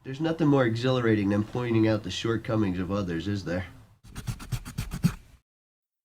There's nothing more exhilarating than pointing out the shortcomings of others, is there?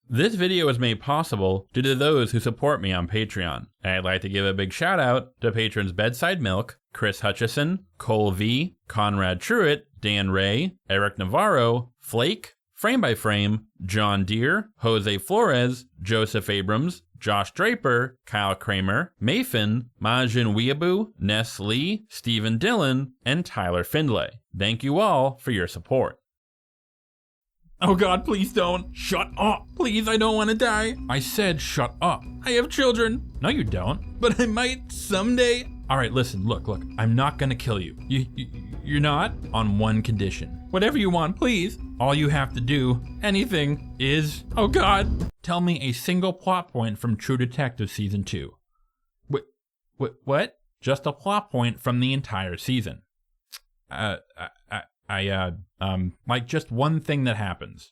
This video is made possible due to those who support me on Patreon. And I'd like to give a big shout out to patrons Bedside Milk, Chris Hutchison, Cole V, Conrad Truitt, Dan Ray, Eric Navarro, Flake, Frame by Frame, John Deere, Jose Flores, Joseph Abrams, Josh Draper, Kyle Kramer, Mayfin, Majin Weeaboo, Ness Lee, Stephen Dillon, and Tyler Findlay. Thank you all for your support. Oh God, please don't. Shut up. Please, I don't want to die. I said shut up. I have children. No, you don't. But I might someday. All right, listen, look. I'm not gonna kill you. You're not? On one condition. Whatever you want, please. All you have to do, anything, is, oh God, tell me a single plot point from True Detective Season 2. What? Just a plot point from the entire season. Like just one thing that happens.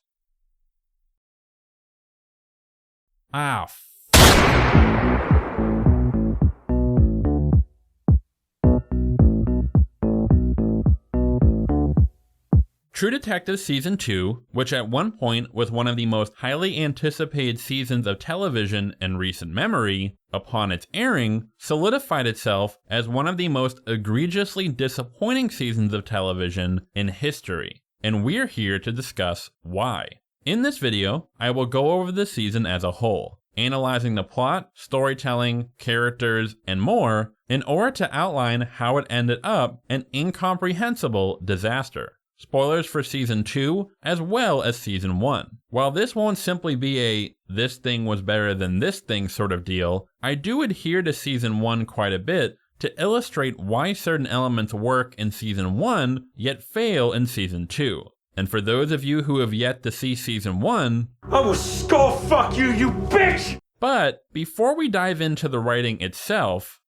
True Detective Season 2, which at one point was one of the most highly anticipated seasons of television in recent memory, upon its airing, solidified itself as one of the most egregiously disappointing seasons of television in history. And we're here to discuss why. In this video, I will go over the season as a whole, analyzing the plot, storytelling, characters, and more, in order to outline how it ended up an incomprehensible disaster. Spoilers for Season 2, as well as Season 1. While this won't simply be a this thing was better than this thing sort of deal, I do adhere to Season 1 quite a bit to illustrate why certain elements work in Season 1, yet fail in Season 2. And for those of you who have yet to see Season 1, I will skull fuck you, you bitch! But before we dive into the writing itself,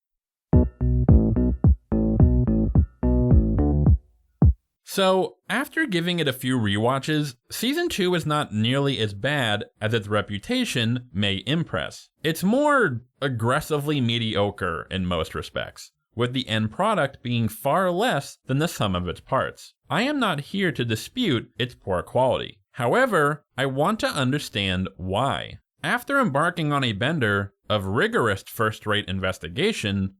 so, after giving it a few rewatches, Season 2 is not nearly as bad as its reputation may impress. It's more aggressively mediocre in most respects, with the end product being far less than the sum of its parts. I am not here to dispute its poor quality. However, I want to understand why. After embarking on a bender of rigorous first-rate investigation,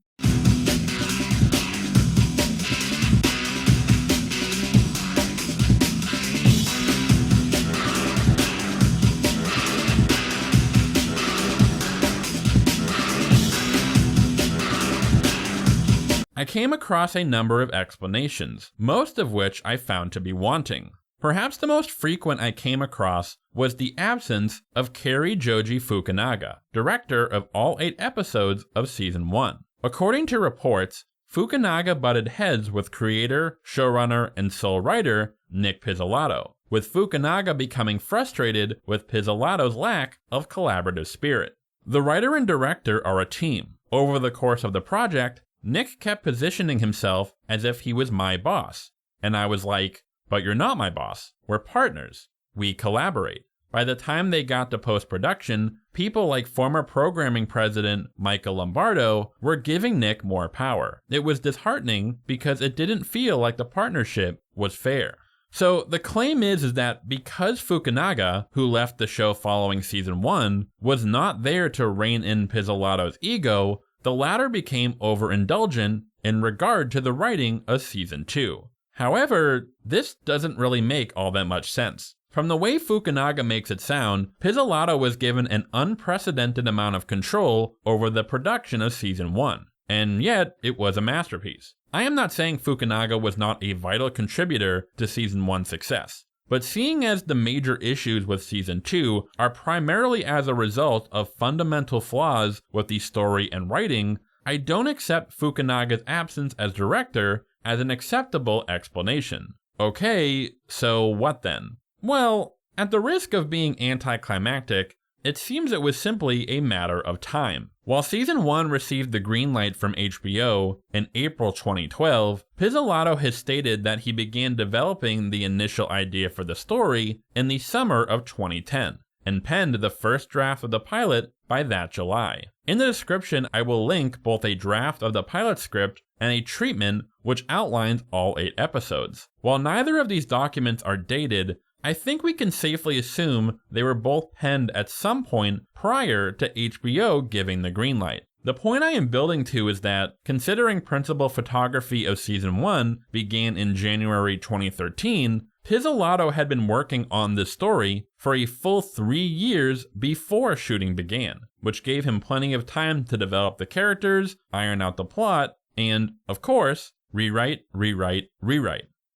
I came across a number of explanations, most of which I found to be wanting. Perhaps the most frequent I came across was the absence of Kari Joji Fukunaga, director of all 8 episodes of Season 1. According to reports, Fukunaga butted heads with creator, showrunner, and sole writer Nick Pizzolatto, with Fukunaga becoming frustrated with Pizzolatto's lack of collaborative spirit. The writer and director are a team. Over the course of the project, Nick kept positioning himself as if he was my boss, and I was like, but you're not my boss, we're partners, we collaborate. By the time they got to post-production, people like former programming president Michael Lombardo were giving Nick more power. It was disheartening because it didn't feel like the partnership was fair. So the claim is that because Fukunaga, who left the show following Season 1, was not there to rein in Pizzolatto's ego, the latter became overindulgent in regard to the writing of Season 2. However, this doesn't really make all that much sense. From the way Fukunaga makes it sound, Pizzolatto was given an unprecedented amount of control over the production of Season 1, and yet it was a masterpiece. I am not saying Fukunaga was not a vital contributor to Season 1's success. But seeing as the major issues with Season 2 are primarily as a result of fundamental flaws with the story and writing, I don't accept Fukunaga's absence as director as an acceptable explanation. Okay, so what then? Well, at the risk of being anticlimactic, it seems it was simply a matter of time. While Season 1 received the green light from HBO in April 2012, Pizzolatto has stated that he began developing the initial idea for the story in the summer of 2010, and penned the first draft of the pilot by that July. In the description, I will link both a draft of the pilot script and a treatment which outlines all 8 episodes. While neither of these documents are dated, I think we can safely assume they were both penned at some point prior to HBO giving the green light. The point I am building to is that, considering principal photography of Season 1 began in January 2013, Pizzolatto had been working on this story for a full 3 years before shooting began, which gave him plenty of time to develop the characters, iron out the plot, and, of course, rewrite.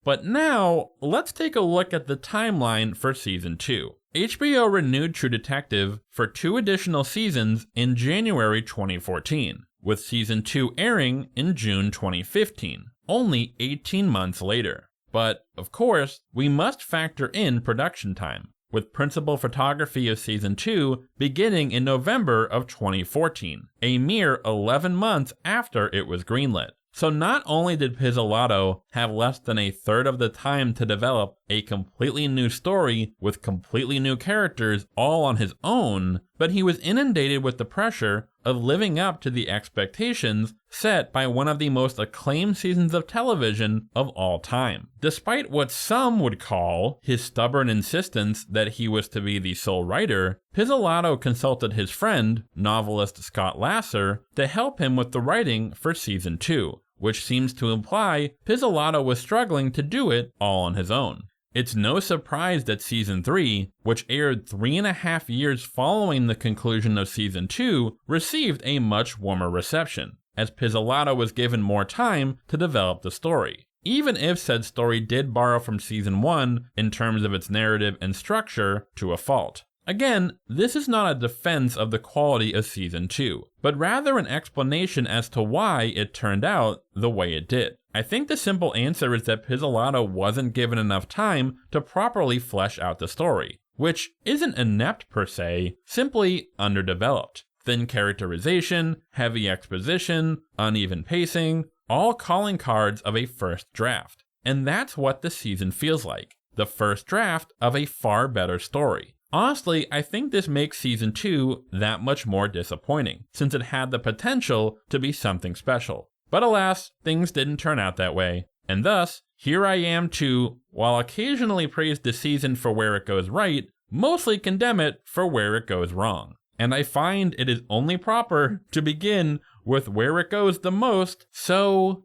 But now, let's take a look at the timeline for Season 2. HBO renewed True Detective for 2 additional seasons in January 2014, with Season 2 airing in June 2015, only 18 months later. But, of course, we must factor in production time, with principal photography of Season 2 beginning in November of 2014, a mere 11 months after it was greenlit. So not only did Pizzolatto have less than a third of the time to develop a completely new story with completely new characters all on his own, but he was inundated with the pressure of living up to the expectations set by one of the most acclaimed seasons of television of all time. Despite what some would call his stubborn insistence that he was to be the sole writer, Pizzolatto consulted his friend, novelist Scott Lasser, to help him with the writing for Season 2, which seems to imply Pizzolatto was struggling to do it all on his own. It's no surprise that Season 3, which aired 3.5 years following the conclusion of Season 2, received a much warmer reception, as Pizzolatto was given more time to develop the story, even if said story did borrow from Season 1 in terms of its narrative and structure to a fault. Again, this is not a defense of the quality of Season 2, but rather an explanation as to why it turned out the way it did. I think the simple answer is that Pizzolatto wasn't given enough time to properly flesh out the story, which isn't inept per se, simply underdeveloped. Thin characterization, heavy exposition, uneven pacing, all calling cards of a first draft. And that's what the season feels like, the first draft of a far better story. Honestly, I think this makes Season 2 that much more disappointing, since it had the potential to be something special. But alas, things didn't turn out that way, and thus, here I am to, while occasionally praise the season for where it goes right, mostly condemn it for where it goes wrong. And I find it is only proper to begin with where it goes the most so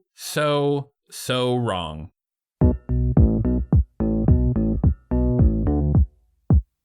wrong.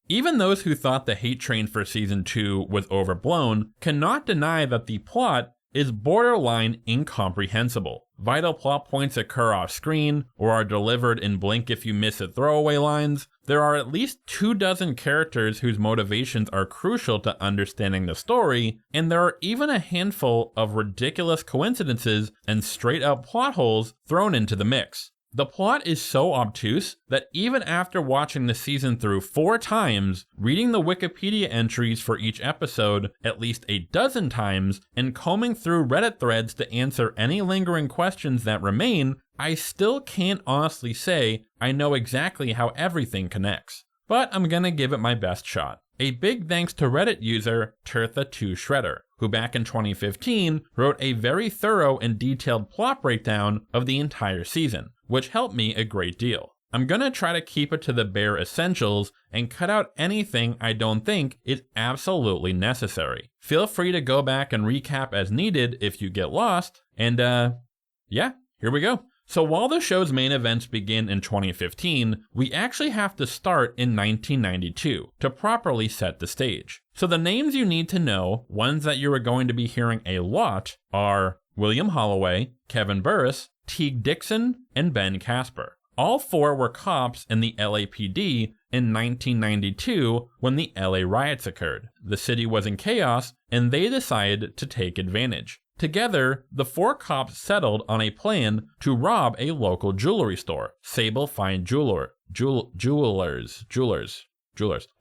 Even those who thought the hate train for Season 2 was overblown cannot deny that the plot is borderline incomprehensible. Vital plot points occur off screen or are delivered in blink if you miss it throwaway lines. There are at least 24 characters whose motivations are crucial to understanding the story, and there are even a handful of ridiculous coincidences and straight up plot holes thrown into the mix. The plot is so obtuse that even after watching the season through 4 times, reading the Wikipedia entries for each episode at least 12 times, and combing through Reddit threads to answer any lingering questions that remain, I still can't honestly say I know exactly how everything connects. But I'm gonna give it my best shot. A big thanks to Reddit user Tirtha2Shredder, who back in 2015 wrote a very thorough and detailed plot breakdown of the entire season, which helped me a great deal. I'm gonna try to keep it to the bare essentials and cut out anything I don't think is absolutely necessary. Feel free to go back and recap as needed if you get lost, and yeah, here we go. So while the show's main events begin in 2015, we actually have to start in 1992 to properly set the stage. So the names you need to know, ones that you are going to be hearing a lot, are William Holloway, Kevin Burris, Teague Dixon, and Ben Casper. All 4 were cops in the LAPD in 1992 when the LA riots occurred. The city was in chaos, and they decided to take advantage. Together, the 4 cops settled on a plan to rob a local jewelry store, Sable Fine Jewelers,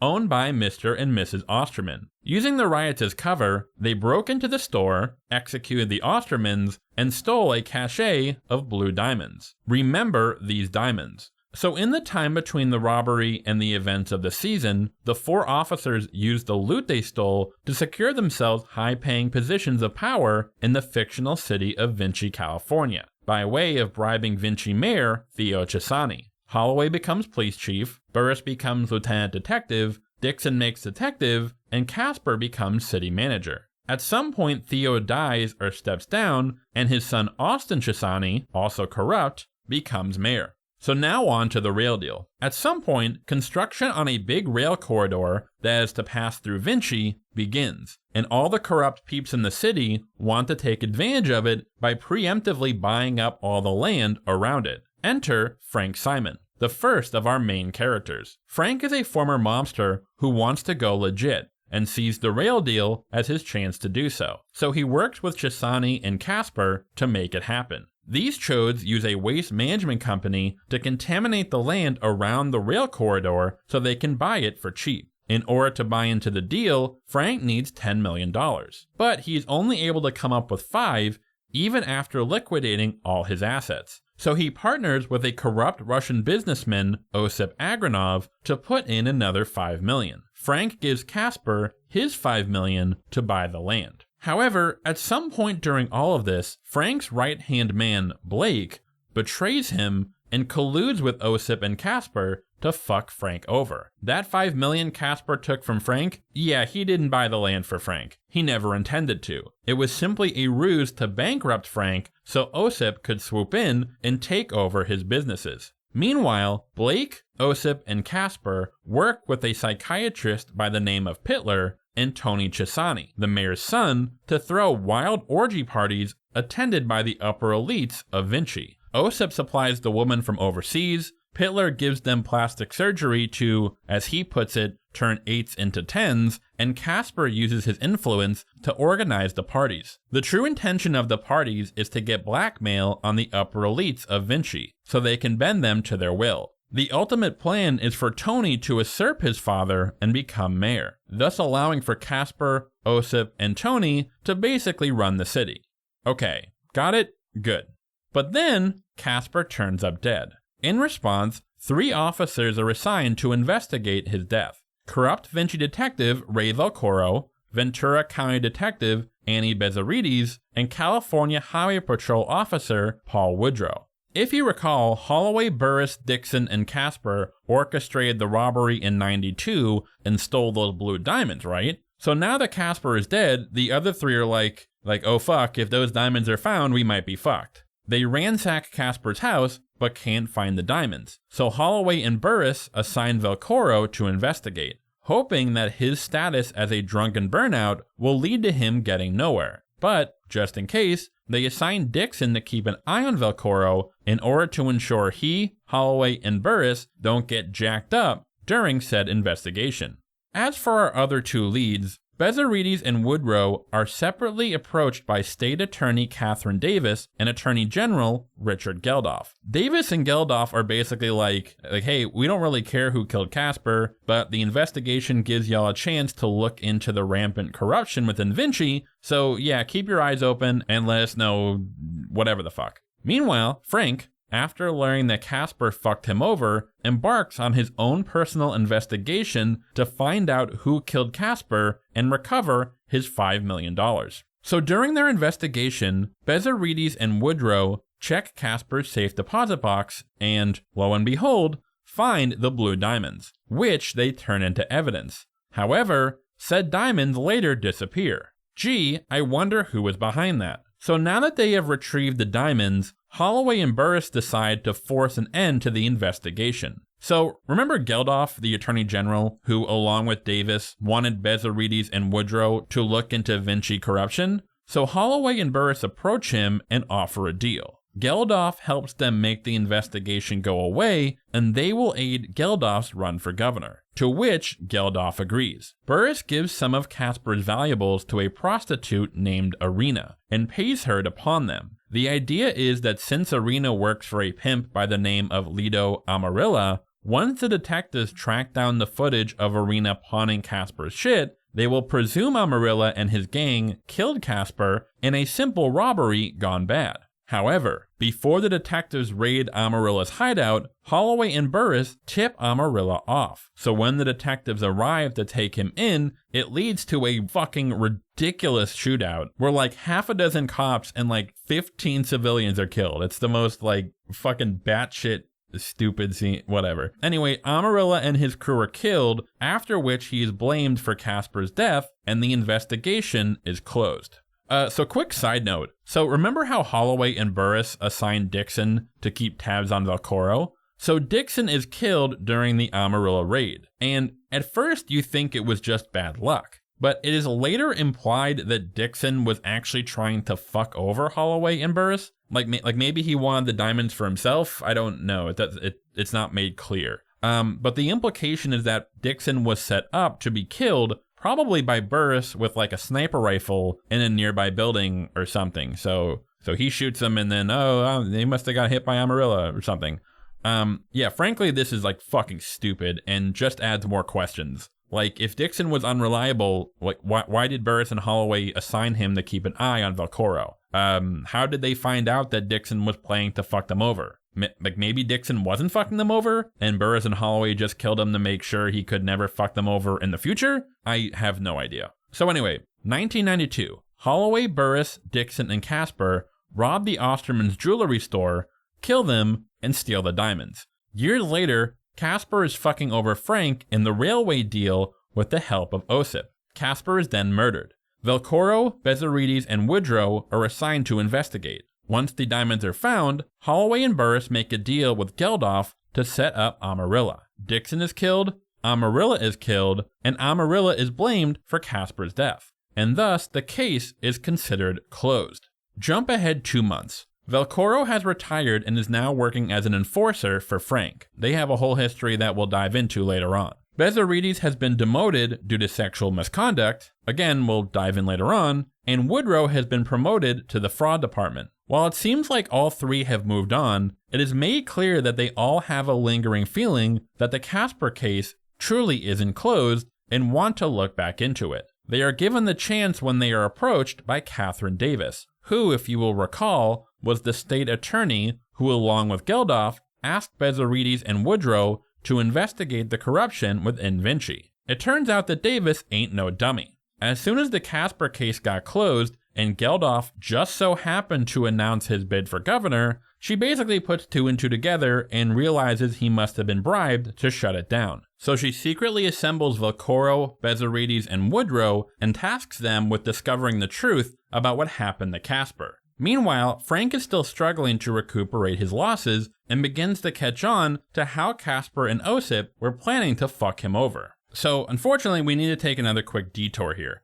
owned by Mr. and Mrs. Osterman. Using the riots as cover, they broke into the store, executed the Ostermans, and stole a cache of blue diamonds. Remember these diamonds. So in the time between the robbery and the events of the season, the 4 officers used the loot they stole to secure themselves high-paying positions of power in the fictional city of Vinci, California, by way of bribing Vinci Mayor Theo Chisani. Holloway becomes police chief, Burris becomes lieutenant detective, Dixon makes detective, and Casper becomes city manager. At some point, Theo dies or steps down, and his son Austin Chisani, also corrupt, becomes mayor. So now on to the rail deal. At some point, construction on a big rail corridor that is to pass through Vinci begins, and all the corrupt peeps in the city want to take advantage of it by preemptively buying up all the land around it. Enter Frank Simon, the first of our main characters. Frank is a former mobster who wants to go legit, and sees the rail deal as his chance to do so. So he works with Chisani and Casper to make it happen. These chodes use a waste management company to contaminate the land around the rail corridor so they can buy it for cheap. In order to buy into the deal, Frank needs $10 million. But he's only able to come up with 5 even after liquidating all his assets. So he partners with a corrupt Russian businessman, Osip Agranov, to put in another $5 million. Frank gives Casper his $5 million to buy the land. However, at some point during all of this, Frank's right-hand man, Blake, betrays him and colludes with Osip and Casper to fuck Frank over. That $5 million Casper took from Frank, yeah, he didn't buy the land for Frank. He never intended to. It was simply a ruse to bankrupt Frank so Osip could swoop in and take over his businesses. Meanwhile, Blake, Osip, and Casper work with a psychiatrist by the name of Pitler and Tony Chisani, the mayor's son, to throw wild orgy parties attended by the upper elites of Vinci. Osip supplies the woman from overseas, Pitler gives them plastic surgery to, as he puts it, turn 8s into 10s, and Casper uses his influence to organize the parties. The true intention of the parties is to get blackmail on the upper elites of Vinci, so they can bend them to their will. The ultimate plan is for Tony to usurp his father and become mayor, thus allowing for Casper, Osip, and Tony to basically run the city. Okay, got it? Good. But then, Casper turns up dead. In response, 3 officers are assigned to investigate his death. Corrupt Vinci detective Ray Velcoro, Ventura County detective Annie Bezzerides, and California Highway Patrol officer Paul Woodrugh. If you recall, Holloway, Burris, Dixon, and Casper orchestrated the robbery in '92 and stole those blue diamonds, right? So now that Casper is dead, the other 3 are like, oh fuck, if those diamonds are found, we might be fucked. They ransack Casper's house, but can't find the diamonds. So Holloway and Burris assign Velcoro to investigate, hoping that his status as a drunken burnout will lead to him getting nowhere. But, just in case, they assign Dixon to keep an eye on Velcoro in order to ensure he, Holloway, and Burris don't get jacked up during said investigation. As for our other 2 leads, Bezzerides and Woodrugh are separately approached by State Attorney Catherine Davis and Attorney General Richard Geldof. Davis and Geldof are basically like, hey, we don't really care who killed Casper, but the investigation gives y'all a chance to look into the rampant corruption within Vinci, so yeah, keep your eyes open and let us know whatever the fuck. Meanwhile, Frank, after learning that Casper fucked him over, embarks on his own personal investigation to find out who killed Casper and recover his $5 million. So during their investigation, Bezzerides and Woodrugh check Casper's safe deposit box and, lo and behold, find the blue diamonds, which they turn into evidence. However, said diamonds later disappear. Gee, I wonder who was behind that. So now that they have retrieved the diamonds, Holloway and Burris decide to force an end to the investigation. So remember Geldof, the Attorney General, who along with Davis wanted Bezzerides and Woodrugh to look into Vinci corruption? So Holloway and Burris approach him and offer a deal. Geldof helps them make the investigation go away, and they will aid Geldof's run for governor, to which Geldof agrees. Burris gives some of Casper's valuables to a prostitute named Irina, and pays her to pawn them. The idea is that since Irina works for a pimp by the name of Lido Amarilla, once the detectives track down the footage of Irina pawning Casper's shit, they will presume Amarilla and his gang killed Casper in a simple robbery gone bad. However, before the detectives raid Amarilla's hideout, Holloway and Burris tip Amarilla off. So when the detectives arrive to take him in, it leads to a fucking ridiculous shootout where like half a dozen cops and like 15 civilians are killed. It's the most like fucking batshit stupid scene, whatever. Anyway, Amarilla and his crew are killed, after which he is blamed for Casper's death and the investigation is closed. So quick side note. So remember how Holloway and Burris assigned Dixon to keep tabs on Velcoro? So Dixon is killed during the Amarilla raid. And at first you think it was just bad luck. But it is later implied that Dixon was actually trying to fuck over Holloway and Burris. Like maybe he wanted the diamonds for himself. I don't know. It's not made clear. But the implication is that Dixon was set up to be killed probably by Burris with like a sniper rifle in a nearby building or something. So he shoots him and then, they must have got hit by Amarilla or something. Yeah, frankly, this is like fucking stupid and just adds more questions. Like, if Dixon was unreliable, like, why did Burris and Holloway assign him to keep an eye on Velcoro? How did they find out that Dixon was planning to fuck them over? Like, maybe Dixon wasn't fucking them over, and Burris and Holloway just killed him to make sure he could never fuck them over in the future? I have no idea. So anyway, 1992. Holloway, Burris, Dixon, and Casper rob the Osterman's jewelry store, kill them, and steal the diamonds. Years later, Casper is fucking over Frank in the railway deal with the help of Osip. Casper is then murdered. Velcoro, Bezzerides, and Woodrugh are assigned to investigate. Once the diamonds are found, Holloway and Burris make a deal with Geldof to set up Amarilla. Dixon is killed, Amarilla is killed, and Amarilla is blamed for Casper's death. And thus, the case is considered closed. Jump ahead 2 months. Velcoro has retired and is now working as an enforcer for Frank. They have a whole history that we'll dive into later on. Bezzerides has been demoted due to sexual misconduct. Again, we'll dive in later on. And Woodrugh has been promoted to the fraud department. While it seems like all three have moved on, it is made clear that they all have a lingering feeling that the Casper case truly isn't closed and want to look back into it. They are given the chance when they are approached by Catherine Davis, who, if you will recall, was the state attorney who, along with Geldof, asked Bezzerides and Woodrugh to investigate the corruption within Vinci. It turns out that Davis ain't no dummy. As soon as the Casper case got closed and Geldof just so happened to announce his bid for governor, she basically puts 2 and 2 together and realizes he must have been bribed to shut it down. So she secretly assembles Velcoro, Bezzerides, and Woodrugh and tasks them with discovering the truth about what happened to Casper. Meanwhile, Frank is still struggling to recuperate his losses and begins to catch on to how Casper and Osip were planning to fuck him over. So unfortunately, we need to take another quick detour here.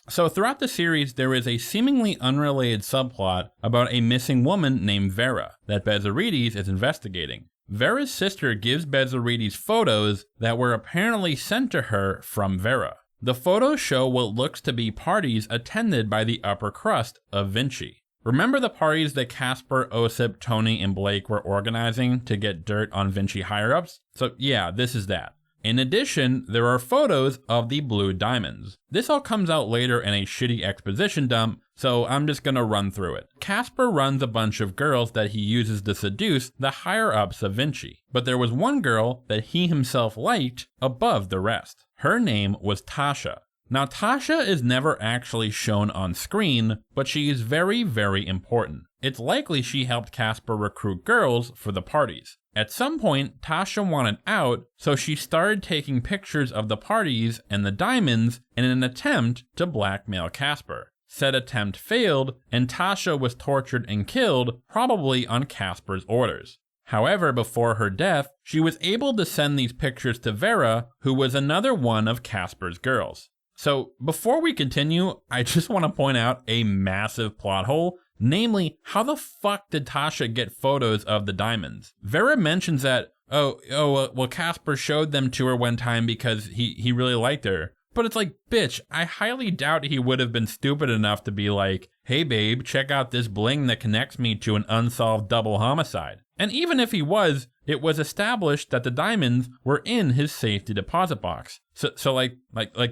So throughout the series, there is a seemingly unrelated subplot about a missing woman named Vera that Bezzerides is investigating. Vera's sister gives Bezzerides photos that were apparently sent to her from Vera. The photos show what looks to be parties attended by the upper crust of Vinci. Remember the parties that Casper, Osip, Tony, and Blake were organizing to get dirt on Vinci higher-ups? So yeah, this is that. In addition, there are photos of the blue diamonds. This all comes out later in a shitty exposition dump, so I'm just gonna run through it. Casper runs a bunch of girls that he uses to seduce the higher-ups of Vinci, but there was one girl that he himself liked above the rest. Her name was Tasha. Now, Tasha is never actually shown on screen, but she is very, very important. It's likely she helped Casper recruit girls for the parties. At some point, Tasha wanted out, so she started taking pictures of the parties and the diamonds in an attempt to blackmail Casper. Said attempt failed, and Tasha was tortured and killed, probably on Casper's orders. However, before her death, she was able to send these pictures to Vera, who was another one of Casper's girls. So, before we continue, I just want to point out a massive plot hole. Namely, how the fuck did Tasha get photos of the diamonds? Vera mentions that, well, Casper showed them to her one time because he really liked her. But it's like, bitch, I highly doubt he would have been stupid enough to be like, hey babe, check out this bling that connects me to an unsolved double homicide. And even if he was, it was established that the diamonds were in his safety deposit box. So like,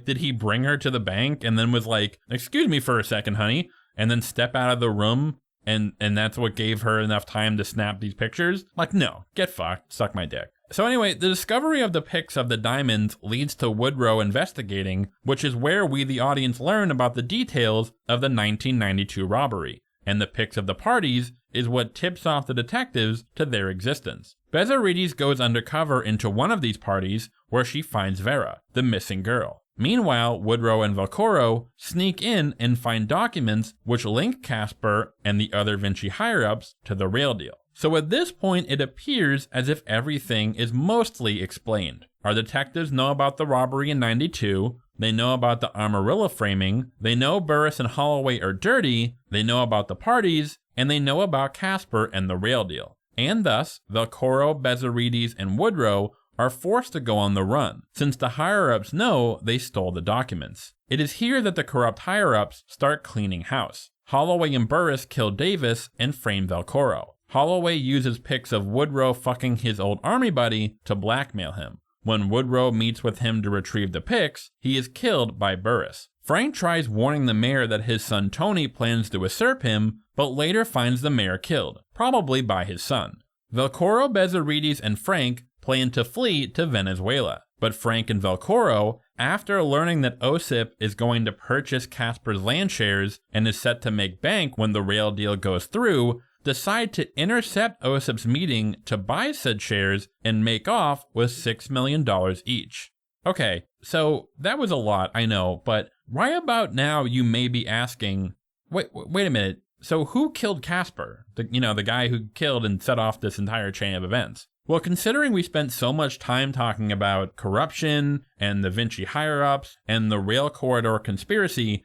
did he bring her to the bank and then was like, excuse me for a second, honey, and then step out of the room and that's what gave her enough time to snap these pictures? Like, no, get fucked, suck my dick. So anyway, the discovery of the pics of the diamonds leads to Woodrugh investigating, which is where we the audience learn about the details of the 1992 robbery. And the pics of the parties is what tips off the detectives to their existence. Bezzerides goes undercover into one of these parties where she finds Vera, the missing girl. Meanwhile, Woodrugh and Velcoro sneak in and find documents which link Casper and the other Vinci higher-ups to the real deal. So at this point, it appears as if everything is mostly explained. Our detectives know about the robbery in 92, they know about the Amarilla framing, they know Burris and Holloway are dirty, they know about the parties, and they know about Casper and the real deal. And thus, Velcoro, Bezzerides, and Woodrugh are forced to go on the run, since the higher-ups know they stole the documents. It is here that the corrupt higher-ups start cleaning house. Holloway and Burris kill Davis and frame Velcoro. Holloway uses pics of Woodrugh fucking his old army buddy to blackmail him. When Woodrugh meets with him to retrieve the pics, he is killed by Burris. Frank tries warning the mayor that his son Tony plans to usurp him, but later finds the mayor killed, probably by his son. Velcoro, Bezzerides, and Frank plan to flee to Venezuela, but Frank and Velcoro, after learning that Osip is going to purchase Casper's land shares and is set to make bank when the rail deal goes through, decide to intercept Osip's meeting to buy said shares and make off with $6 million each. Okay, so that was a lot, I know, but right about now you may be asking, wait a minute, so who killed Casper? The guy who killed and set off this entire chain of events? Well, considering we spent so much time talking about corruption and the Vinci higher-ups and the rail corridor conspiracy,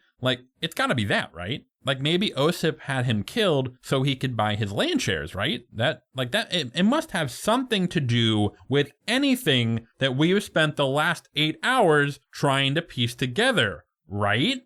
it's gotta be that, right? Maybe Osip had him killed so he could buy his land shares, right? It must have something to do with anything that we've spent the last 8 hours trying to piece together, right?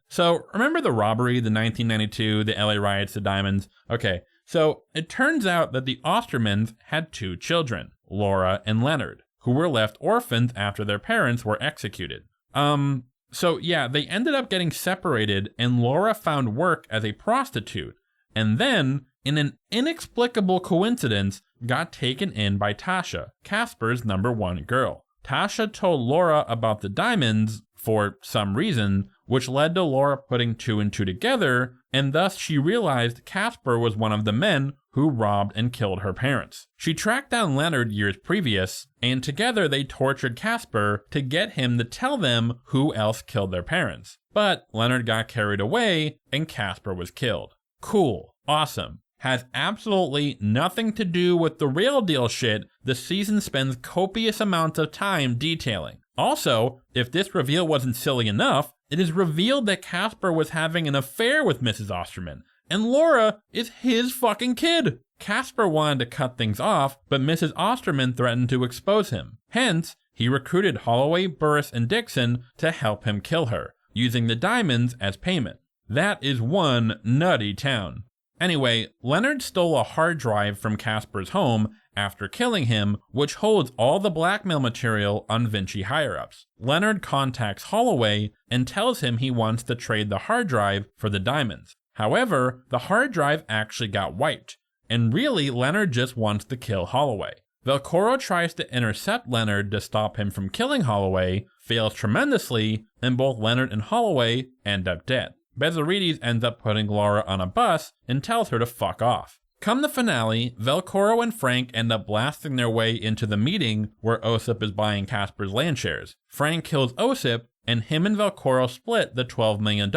So, remember the robbery, the 1992, the LA riots, the diamonds? Okay, so it turns out that the Ostermans had 2 children, Laura and Leonard, who were left orphans after their parents were executed. So yeah, they ended up getting separated and Laura found work as a prostitute, and then, in an inexplicable coincidence, got taken in by Tasha, Casper's #1 girl. Tasha told Laura about the diamonds for some reason, which led to Laura putting 2 and 2 together, and thus she realized Casper was one of the men who robbed and killed her parents. She tracked down Leonard years previous, and together they tortured Casper to get him to tell them who else killed their parents. But Leonard got carried away, and Casper was killed. Cool. Awesome. Has absolutely nothing to do with the real deal shit the season spends copious amounts of time detailing. Also, if this reveal wasn't silly enough, it is revealed that Casper was having an affair with Mrs. Osterman, and Laura is his fucking kid. Casper wanted to cut things off, but Mrs. Osterman threatened to expose him. Hence, he recruited Holloway, Burris, and Dixon to help him kill her, using the diamonds as payment. That is one nutty town. Anyway, Leonard stole a hard drive from Casper's home after killing him, which holds all the blackmail material on Vinci higher-ups. Leonard contacts Holloway and tells him he wants to trade the hard drive for the diamonds. However, the hard drive actually got wiped, and really Leonard just wants to kill Holloway. Velcoro tries to intercept Leonard to stop him from killing Holloway, fails tremendously, and both Leonard and Holloway end up dead. Bezzerides ends up putting Laura on a bus and tells her to fuck off. Come the finale, Velcoro and Frank end up blasting their way into the meeting where Osip is buying Casper's land shares. Frank kills Osip, and him and Velcoro split the $12 million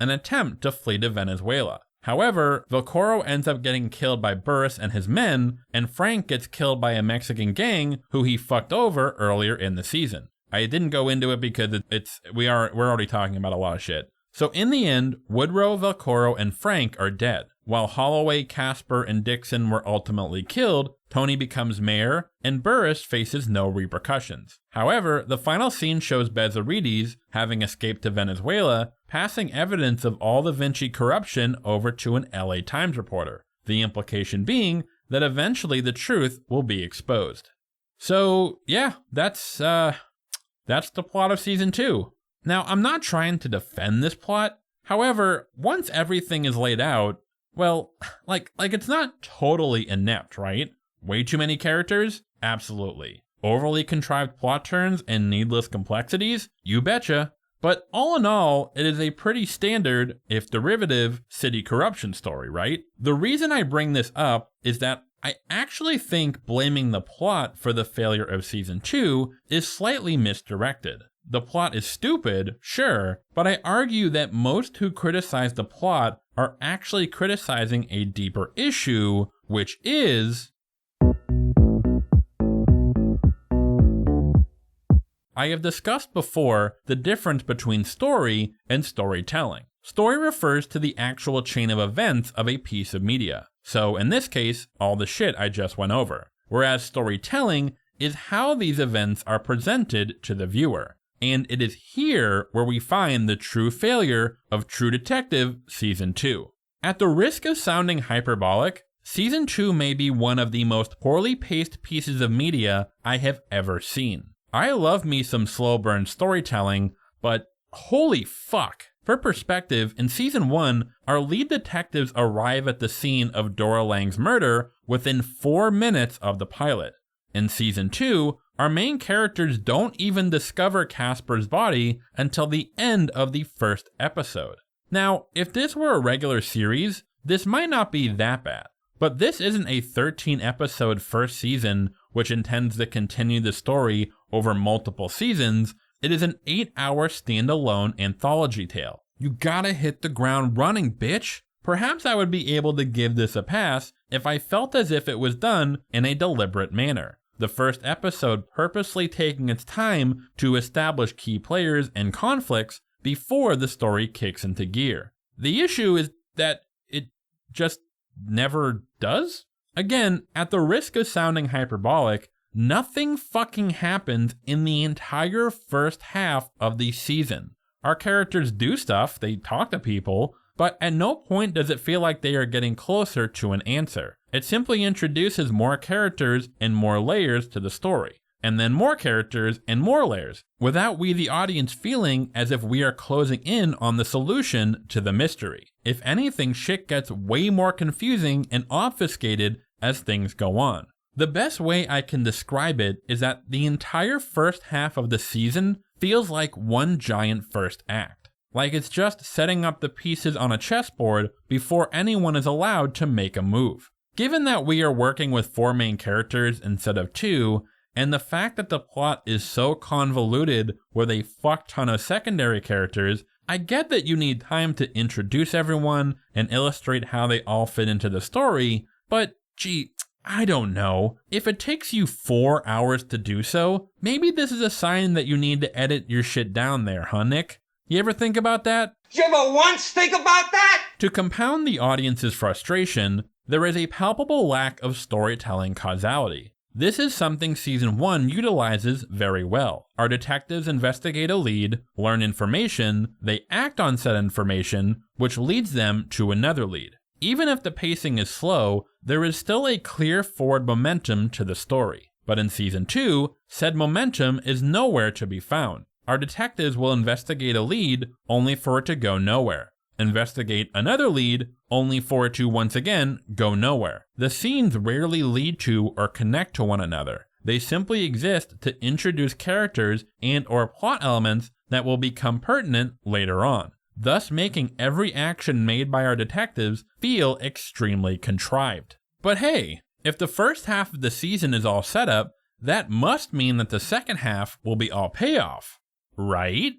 and attempt to flee to Venezuela. However, Velcoro ends up getting killed by Burris and his men, and Frank gets killed by a Mexican gang who he fucked over earlier in the season. I didn't go into it because we're already talking about a lot of shit. So in the end, Woodrugh, Velcoro, and Frank are dead. While Holloway, Casper, and Dixon were ultimately killed, Tony becomes mayor, and Burris faces no repercussions. However, the final scene shows Bezzerides, having escaped to Venezuela, passing evidence of all the Vinci corruption over to an LA Times reporter. The implication being that eventually the truth will be exposed. So, yeah, that's That's the plot of season 2. Now, I'm not trying to defend this plot. However, once everything is laid out, well, like it's not totally inept, right? Way too many characters? Absolutely. Overly contrived plot turns and needless complexities? You betcha. But all in all, it is a pretty standard, if derivative, city corruption story, right? The reason I bring this up is that I actually think blaming the plot for the failure of season 2 is slightly misdirected. The plot is stupid, sure, but I argue that most who criticize the plot are actually criticizing a deeper issue, which is... I have discussed before the difference between story and storytelling. Story refers to the actual chain of events of a piece of media. So in this case, all the shit I just went over. Whereas storytelling is how these events are presented to the viewer. And it is here where we find the true failure of True Detective Season 2. At the risk of sounding hyperbolic, Season 2 may be one of the most poorly paced pieces of media I have ever seen. I love me some slow burn storytelling, but holy fuck. For perspective, in Season 1, our lead detectives arrive at the scene of Dora Lang's murder within 4 minutes of the pilot. In Season 2, our main characters don't even discover Casper's body until the end of the first episode. Now, if this were a regular series, this might not be that bad. But this isn't a 13-episode first season which intends to continue the story over multiple seasons. It is an 8-hour standalone anthology tale. You gotta hit the ground running, bitch! Perhaps I would be able to give this a pass if I felt as if it was done in a deliberate manner. The first episode purposely taking its time to establish key players and conflicts before the story kicks into gear. The issue is that it just never does? Again, at the risk of sounding hyperbolic, nothing fucking happens in the entire first half of the season. Our characters do stuff, they talk to people, but at no point does it feel like they are getting closer to an answer. It simply introduces more characters and more layers to the story, and then more characters and more layers, without we the audience feeling as if we are closing in on the solution to the mystery. If anything, shit gets way more confusing and obfuscated as things go on. The best way I can describe it is that the entire first half of the season feels like one giant first act. Like it's just setting up the pieces on a chessboard before anyone is allowed to make a move. Given that we are working with 4 main characters instead of 2, and the fact that the plot is so convoluted with a fuck ton of secondary characters, I get that you need time to introduce everyone and illustrate how they all fit into the story, but gee, I don't know. If it takes you 4 hours to do so, maybe this is a sign that you need to edit your shit down there, huh, Nick? You ever think about that? You ever once think about that? To compound the audience's frustration, there is a palpable lack of storytelling causality. This is something Season 1 utilizes very well. Our detectives investigate a lead, learn information, they act on said information, which leads them to another lead. Even if the pacing is slow, there is still a clear forward momentum to the story. But in Season 2, said momentum is nowhere to be found. Our detectives will investigate a lead only for it to go nowhere. Investigate another lead only for it to once again go nowhere. The scenes rarely lead to or connect to one another. They simply exist to introduce characters and or plot elements that will become pertinent later on, thus making every action made by our detectives feel extremely contrived. But hey, if the first half of the season is all set up, that must mean that the second half will be all payoff, right?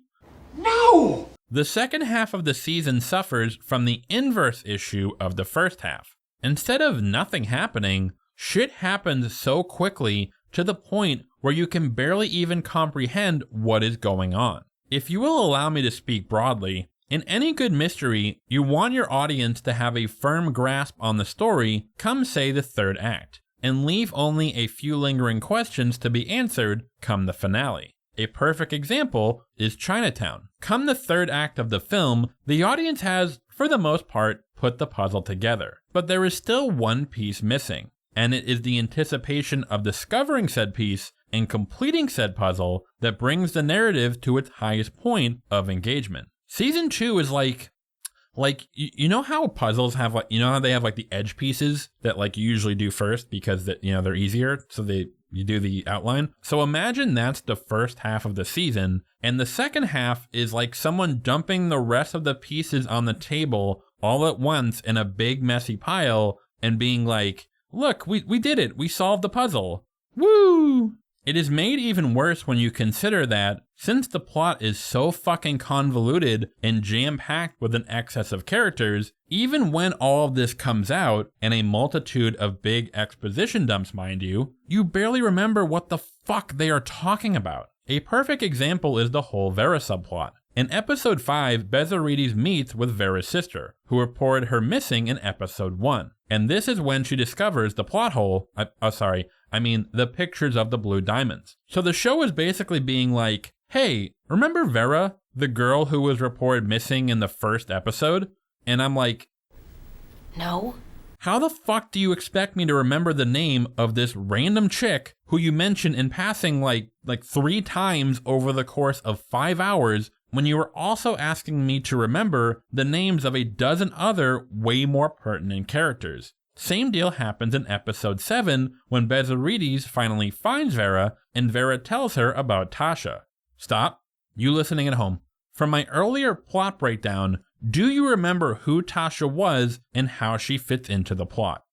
No! The second half of the season suffers from the inverse issue of the first half. Instead of nothing happening, shit happens so quickly to the point where you can barely even comprehend what is going on. If you will allow me to speak broadly, in any good mystery, you want your audience to have a firm grasp on the story come say the third act, and leave only a few lingering questions to be answered come the finale. A perfect example is Chinatown. Come the third act of the film, the audience has, for the most part, put the puzzle together. But there is still one piece missing, and it is the anticipation of discovering said piece and completing said puzzle that brings the narrative to its highest point of engagement. Season 2 is like you know how puzzles have like, you know how they have like the edge pieces that like you usually do first because that, you know, they're easier, so you do the outline. So imagine that's the first half of the season, and the second half is like someone dumping the rest of the pieces on the table all at once in a big messy pile and being like, look, we did it, we solved the puzzle, woo! It is made even worse when you consider that, since the plot is so fucking convoluted and jam-packed with an excess of characters, even when all of this comes out, and a multitude of big exposition dumps mind you, you barely remember what the fuck they are talking about. A perfect example is the whole Vera subplot. In episode 5, Bezzerides meets with Vera's sister, who reported her missing in episode 1. And this is when she discovers the plot hole, the pictures of the blue diamonds. So the show is basically being like, hey, remember Vera, the girl who was reported missing in the first episode? And I'm like, no. How the fuck do you expect me to remember the name of this random chick who you mentioned in passing like 3 times over the course of 5 hours when you were also asking me to remember the names of a dozen other way more pertinent characters? Same deal happens in episode 7 when Bezzerides finally finds Vera and Vera tells her about Tasha. Stop. You listening at home. From my earlier plot breakdown, do you remember who Tasha was and how she fits into the plot?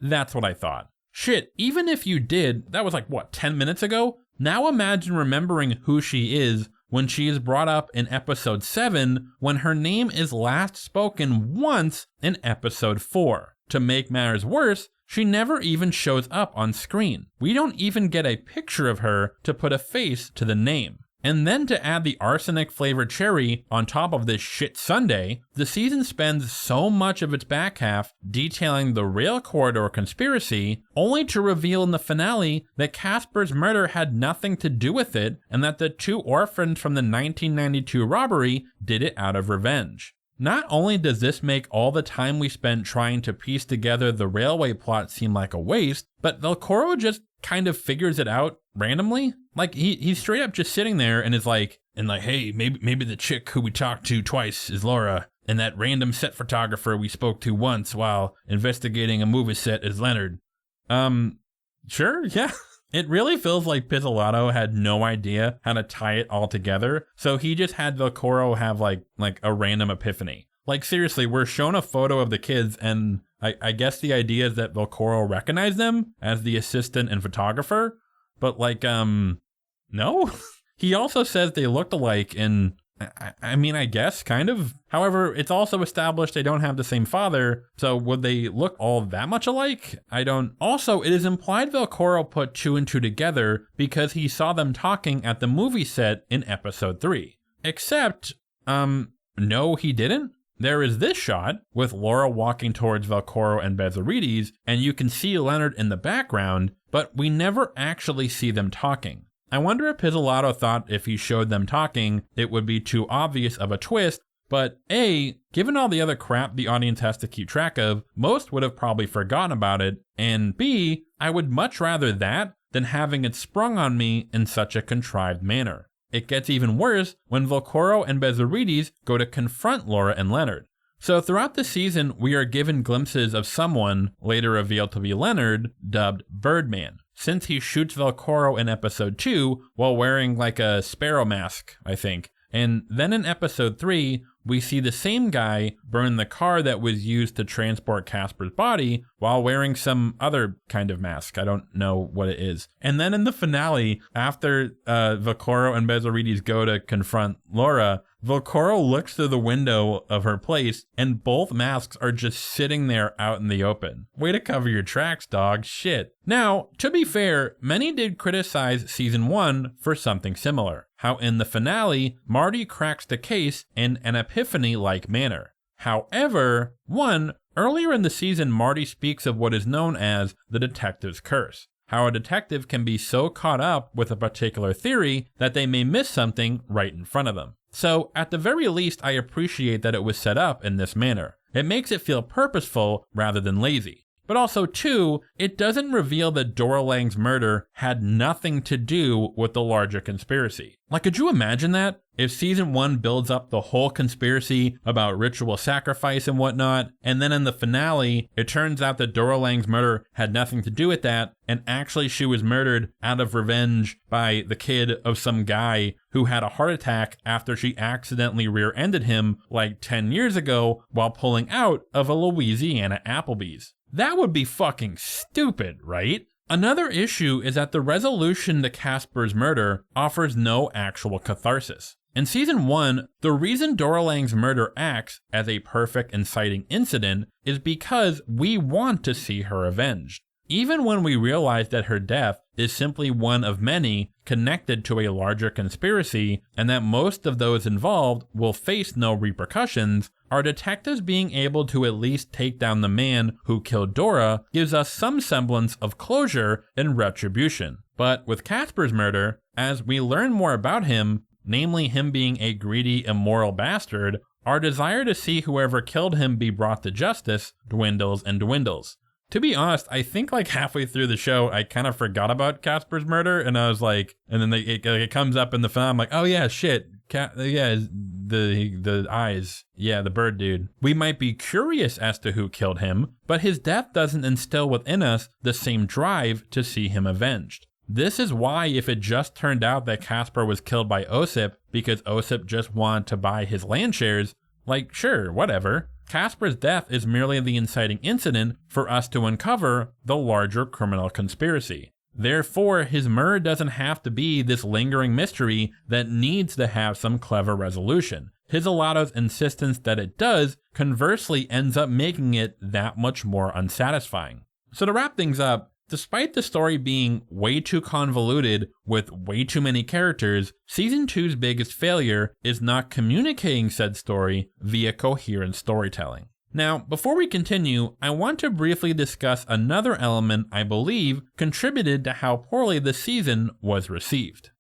That's what I thought. Shit, even if you did, that was like, 10 minutes ago? Now imagine remembering who she is when she is brought up in episode 7 when her name is last spoken once in episode 4. To make matters worse, she never even shows up on screen. We don't even get a picture of her to put a face to the name. And then to add the arsenic-flavored cherry on top of this shit sundae, the season spends so much of its back half detailing the rail corridor conspiracy, only to reveal in the finale that Casper's murder had nothing to do with it, and that the 2 orphans from the 1992 robbery did it out of revenge. Not only does this make all the time we spent trying to piece together the railway plot seem like a waste, but Velcoro just kind of figures it out randomly. Like he's straight up just sitting there and is like, hey, maybe the chick who we talked to twice is Laura, and that random set photographer we spoke to once while investigating a movie set is Leonard. Sure, yeah. It really feels like Pizzolatto had no idea how to tie it all together, so he just had Velcoro have like a random epiphany. Like seriously, we're shown a photo of the kids, and I guess the idea is that Velcoro recognized them as the assistant and photographer, but no. He also says they looked alike, and I guess kind of. However, it's also established they don't have the same father, so would they look all that much alike? I don't. Also, it is implied Velcoro put 2 and 2 together because he saw them talking at the movie set in episode 3. Except, no, he didn't. There is this shot with Laura walking towards Velcoro and Bezzerides, and you can see Leonard in the background, but we never actually see them talking. I wonder if Pizzolatto thought if he showed them talking, it would be too obvious of a twist, but A, given all the other crap the audience has to keep track of, most would have probably forgotten about it, and B, I would much rather that than having it sprung on me in such a contrived manner. It gets even worse when Velcoro and Bezzerides go to confront Laura and Leonard. So throughout the season, we are given glimpses of someone, later revealed to be Leonard, dubbed Birdman, since he shoots Velcoro in episode 2 while wearing like a sparrow mask, I think. And then in episode 3, we see the same guy burn the car that was used to transport Casper's body while wearing some other kind of mask. I don't know what it is. And then in the finale, after Velcoro and Bezzerides go to confront Laura, Velcoro looks through the window of her place and both masks are just sitting there out in the open. Way to cover your tracks, dog. Shit. Now, to be fair, many did criticize season 1 for something similar. How in the finale, Marty cracks the case in an epiphany-like manner. However, 1, earlier in the season, Marty speaks of what is known as the detective's curse. How a detective can be so caught up with a particular theory that they may miss something right in front of them. So at the very least, I appreciate that it was set up in this manner. It makes it feel purposeful rather than lazy. But also, too, it doesn't reveal that Dora Lang's murder had nothing to do with the larger conspiracy. Like, could you imagine that? If season 1 builds up the whole conspiracy about ritual sacrifice and whatnot, and then in the finale, it turns out that Dora Lang's murder had nothing to do with that, and actually she was murdered out of revenge by the kid of some guy who had a heart attack after she accidentally rear-ended him like 10 years ago while pulling out of a Louisiana Applebee's. That would be fucking stupid, right? Another issue is that the resolution to Casper's murder offers no actual catharsis. In season 1, the reason Dora Lang's murder acts as a perfect inciting incident is because we want to see her avenged. Even when we realize that her death is simply one of many connected to a larger conspiracy and that most of those involved will face no repercussions, our detectives being able to at least take down the man who killed Dora gives us some semblance of closure and retribution. But with Casper's murder, as we learn more about him, namely him being a greedy, immoral bastard, our desire to see whoever killed him be brought to justice dwindles and dwindles. To be honest, I think like halfway through the show, I kind of forgot about Casper's murder, and I was like, and then it comes up in the film, I'm like, oh yeah, shit, the eyes, yeah, the bird dude. We might be curious as to who killed him, but his death doesn't instill within us the same drive to see him avenged. This is why if it just turned out that Casper was killed by Osip because Osip just wanted to buy his land shares, like sure, whatever. Casper's death is merely the inciting incident for us to uncover the larger criminal conspiracy. Therefore, his murder doesn't have to be this lingering mystery that needs to have some clever resolution. His Alato's insistence that it does conversely ends up making it that much more unsatisfying. So to wrap things up, despite the story being way too convoluted with way too many characters, Season 2's biggest failure is not communicating said story via coherent storytelling. Now, before we continue, I want to briefly discuss another element I believe contributed to how poorly the season was received.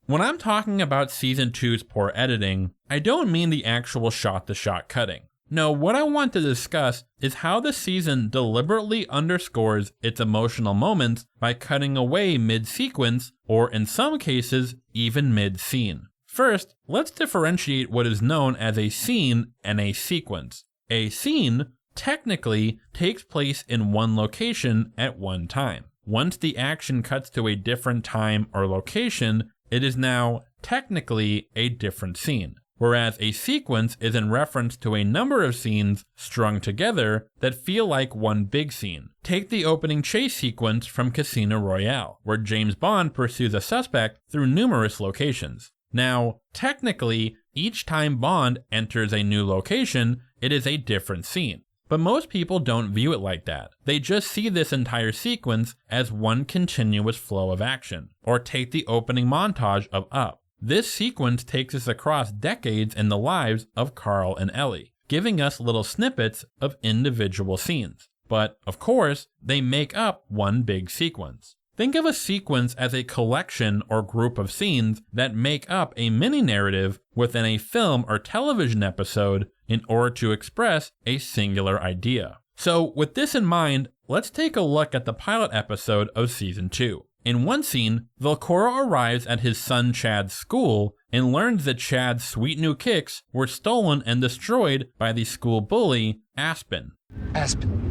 When I'm talking about Season 2's poor editing, I don't mean the actual shot-to-shot cutting. No, what I want to discuss is how the season deliberately underscores its emotional moments by cutting away mid-sequence, or in some cases, even mid-scene. First, let's differentiate what is known as a scene and a sequence. A scene, technically, takes place in one location at one time. Once the action cuts to a different time or location, it is now, technically, a different scene. Whereas a sequence is in reference to a number of scenes strung together that feel like one big scene. Take the opening chase sequence from Casino Royale, where James Bond pursues a suspect through numerous locations. Now, technically, each time Bond enters a new location, it is a different scene. But most people don't view it like that. They just see this entire sequence as one continuous flow of action. Or take the opening montage of Up. This sequence takes us across decades in the lives of Carl and Ellie, giving us little snippets of individual scenes. But, of course, they make up one big sequence. Think of a sequence as a collection or group of scenes that make up a mini-narrative within a film or television episode in order to express a singular idea. So, with this in mind, let's take a look at the pilot episode of Season 2. In one scene, Velcoro arrives at his son Chad's school and learns that Chad's sweet new kicks were stolen and destroyed by the school bully, Aspen. Aspen.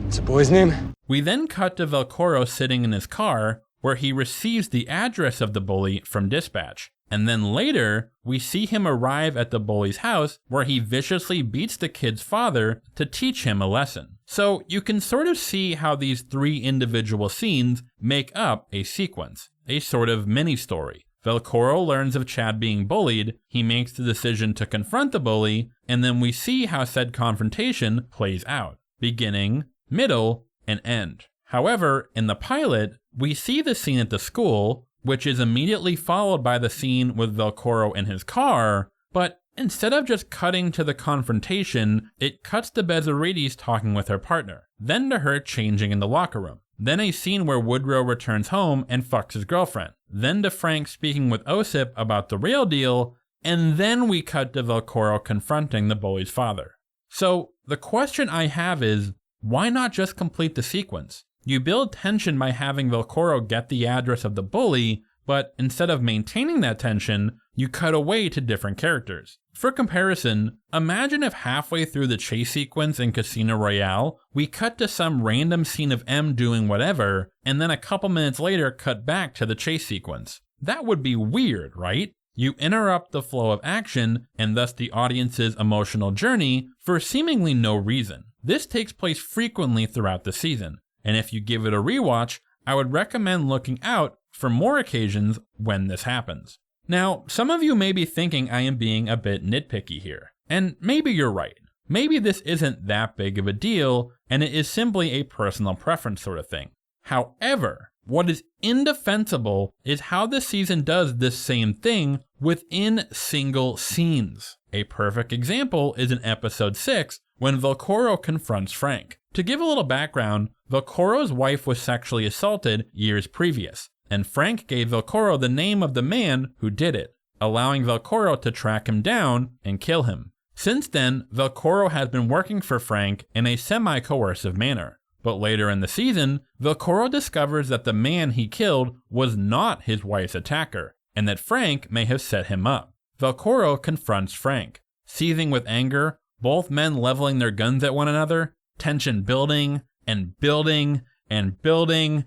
It's a boy's name? We then cut to Velcoro sitting in his car, where he receives the address of the bully from dispatch. And then later, we see him arrive at the bully's house, where he viciously beats the kid's father to teach him a lesson. So you can sort of see how these three individual scenes make up a sequence, a sort of mini-story. Velcoro learns of Chad being bullied, he makes the decision to confront the bully, and then we see how said confrontation plays out, beginning, middle, and end. However, in the pilot, we see the scene at the school, which is immediately followed by the scene with Velcoro in his car, but instead of just cutting to the confrontation, it cuts to Bezzerides talking with her partner, then to her changing in the locker room. Then a scene where Woodrugh returns home and fucks his girlfriend. Then to Frank speaking with Osip about the real deal, and then we cut to Velcoro confronting the bully's father. So the question I have is, why not just complete the sequence? You build tension by having Velcoro get the address of the bully, but instead of maintaining that tension, you cut away to different characters. For comparison, imagine if halfway through the chase sequence in Casino Royale, we cut to some random scene of M doing whatever, and then a couple minutes later cut back to the chase sequence. That would be weird, right? You interrupt the flow of action, and thus the audience's emotional journey, for seemingly no reason. This takes place frequently throughout the season, and if you give it a rewatch, I would recommend looking out for more occasions when this happens. Now, some of you may be thinking I am being a bit nitpicky here, and maybe you're right. Maybe this isn't that big of a deal, and it is simply a personal preference sort of thing. However, what is indefensible is how the season does this same thing within single scenes. A perfect example is in episode 6, when Velcoro confronts Frank. To give a little background, Velcoro's wife was sexually assaulted years previous, and Frank gave Velcoro the name of the man who did it, allowing Velcoro to track him down and kill him. Since then, Velcoro has been working for Frank in a semi-coercive manner. But later in the season, Velcoro discovers that the man he killed was not his wife's attacker, and that Frank may have set him up. Velcoro confronts Frank. Seething with anger, both men leveling their guns at one another, tension building and building and building.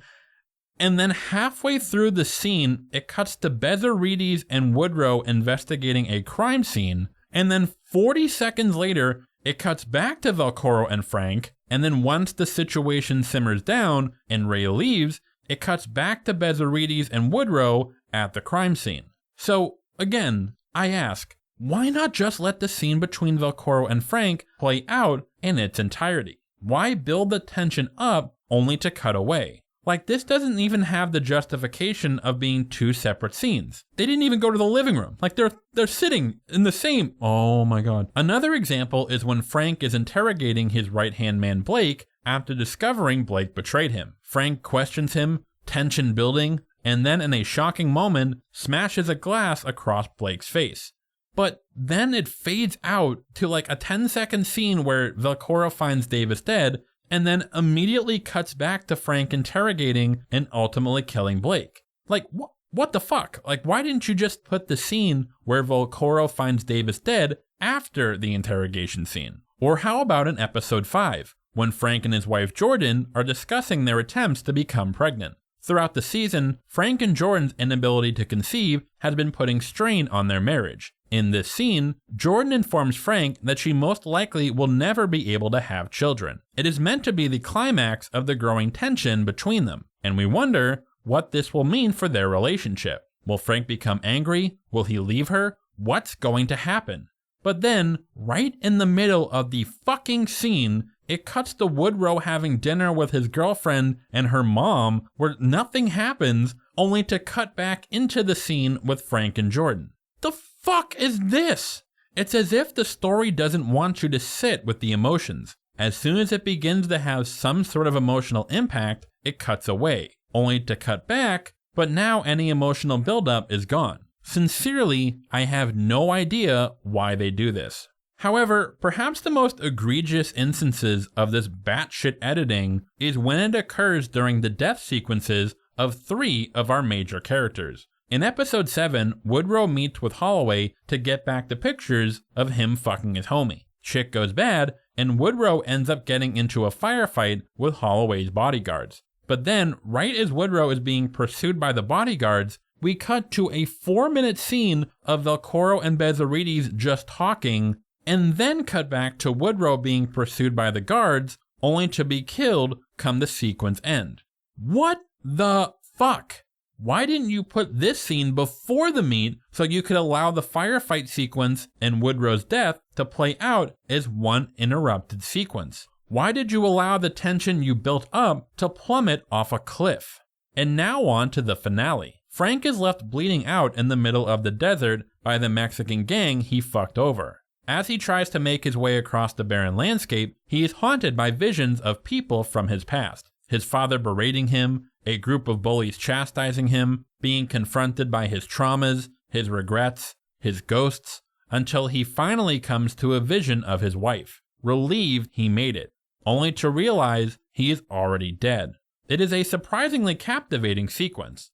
And then halfway through the scene, it cuts to Bezzerides and Woodrugh investigating a crime scene, and then 40 seconds later, it cuts back to Velcoro and Frank, and then once the situation simmers down and Ray leaves, it cuts back to Bezzerides and Woodrugh at the crime scene. So, again, I ask, why not just let the scene between Velcoro and Frank play out in its entirety? Why build the tension up only to cut away? Like, this doesn't even have the justification of being two separate scenes. They didn't even go to the living room. Like, they're sitting in the same... Oh my god. Another example is when Frank is interrogating his right-hand man Blake after discovering Blake betrayed him. Frank questions him, tension building, and then in a shocking moment, smashes a glass across Blake's face. But then it fades out to like a 10-second scene where Velcoro finds Davis dead, and then immediately cuts back to Frank interrogating and ultimately killing Blake. Like, what the fuck? Like, why didn't you just put the scene where Velcoro finds Davis dead after the interrogation scene? Or how about in episode 5, when Frank and his wife Jordan are discussing their attempts to become pregnant? Throughout the season, Frank and Jordan's inability to conceive has been putting strain on their marriage. In this scene, Jordan informs Frank that she most likely will never be able to have children. It is meant to be the climax of the growing tension between them, and we wonder what this will mean for their relationship. Will Frank become angry? Will he leave her? What's going to happen? But then, right in the middle of the fucking scene, it cuts to Woodrugh having dinner with his girlfriend and her mom, where nothing happens, only to cut back into the scene with Frank and Jordan. The fuck is this? It's as if the story doesn't want you to sit with the emotions. As soon as it begins to have some sort of emotional impact, it cuts away, only to cut back, but now any emotional buildup is gone. Sincerely, I have no idea why they do this. However, perhaps the most egregious instances of this batshit editing is when it occurs during the death sequences of 3 of our major characters. In episode 7, Woodrugh meets with Holloway to get back the pictures of him fucking his homie. Shit goes bad, and Woodrugh ends up getting into a firefight with Holloway's bodyguards. But then, right as Woodrugh is being pursued by the bodyguards, we cut to a 4-minute scene of Velcoro and Bezzerides just talking, and then cut back to Woodrugh being pursued by the guards, only to be killed come the sequence end. What the fuck? Why didn't you put this scene before the meet so you could allow the firefight sequence and Woodrough's death to play out as one interrupted sequence? Why did you allow the tension you built up to plummet off a cliff? And now on to the finale. Frank is left bleeding out in the middle of the desert by the Mexican gang he fucked over. As he tries to make his way across the barren landscape, he is haunted by visions of people from his past. his father berating him, a group of bullies chastising him, being confronted by his traumas, his regrets, his ghosts, until he finally comes to a vision of his wife, relieved he made it, only to realize he is already dead. It is a surprisingly captivating sequence.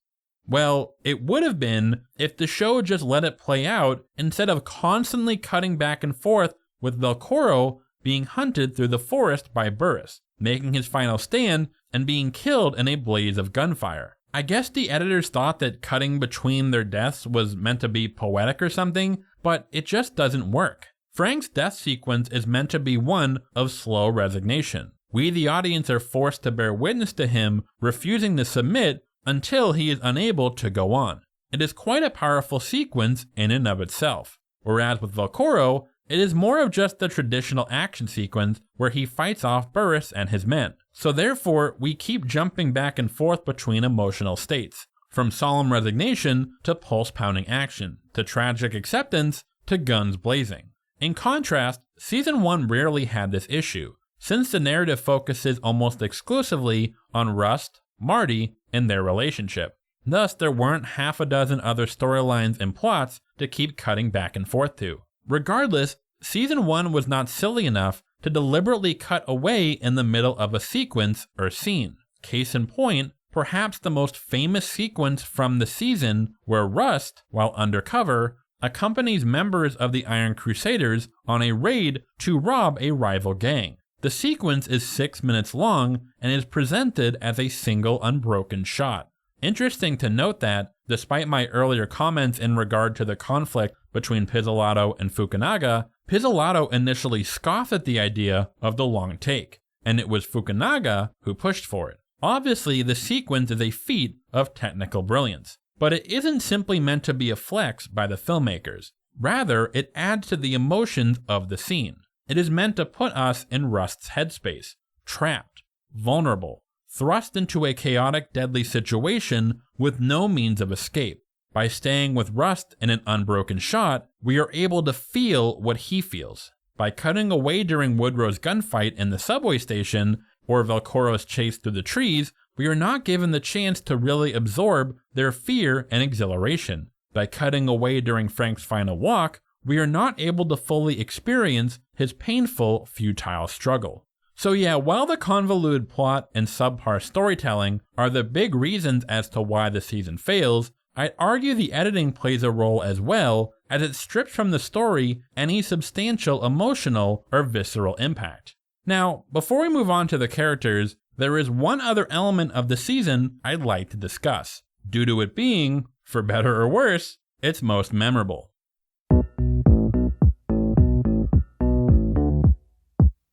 Well, it would have been if the show just let it play out instead of constantly cutting back and forth with Velcoro being hunted through the forest by Burris, making his final stand and being killed in a blaze of gunfire. I guess the editors thought that cutting between their deaths was meant to be poetic or something, but it just doesn't work. Frank's death sequence is meant to be one of slow resignation. We, the audience, are forced to bear witness to him refusing to submit until he is unable to go on. It is quite a powerful sequence in and of itself. Whereas with Velcoro, it is more of just the traditional action sequence where he fights off Burris and his men. So therefore, we keep jumping back and forth between emotional states, from solemn resignation to pulse-pounding action, to tragic acceptance to guns blazing. In contrast, Season 1 rarely had this issue, since the narrative focuses almost exclusively on Rust, Marty, and their relationship. Thus, there weren't half a dozen other storylines and plots to keep cutting back and forth to. Regardless, Season 1 was not silly enough to deliberately cut away in the middle of a sequence or scene. Case in point, perhaps the most famous sequence from the season where Rust, while undercover, accompanies members of the Iron Crusaders on a raid to rob a rival gang. The sequence is 6 minutes long and is presented as a single unbroken shot. Interesting to note that, despite my earlier comments in regard to the conflict between Pizzolatto and Fukunaga, Pizzolatto initially scoffed at the idea of the long take, and it was Fukunaga who pushed for it. Obviously, the sequence is a feat of technical brilliance, but it isn't simply meant to be a flex by the filmmakers. Rather, it adds to the emotions of the scene. It is meant to put us in Rust's headspace, trapped, vulnerable, thrust into a chaotic, deadly situation with no means of escape. By staying with Rust in an unbroken shot, we are able to feel what he feels. By cutting away during Woodrugh's gunfight in the subway station, or Velcoro's chase through the trees, we are not given the chance to really absorb their fear and exhilaration. By cutting away during Frank's final walk, we are not able to fully experience his painful, futile struggle. So yeah, while the convoluted plot and subpar storytelling are the big reasons as to why the season fails, I'd argue the editing plays a role as well, as it strips from the story any substantial emotional or visceral impact. Now, before we move on to the characters, there is one other element of the season I'd like to discuss, due to it being, for better or worse, its most memorable.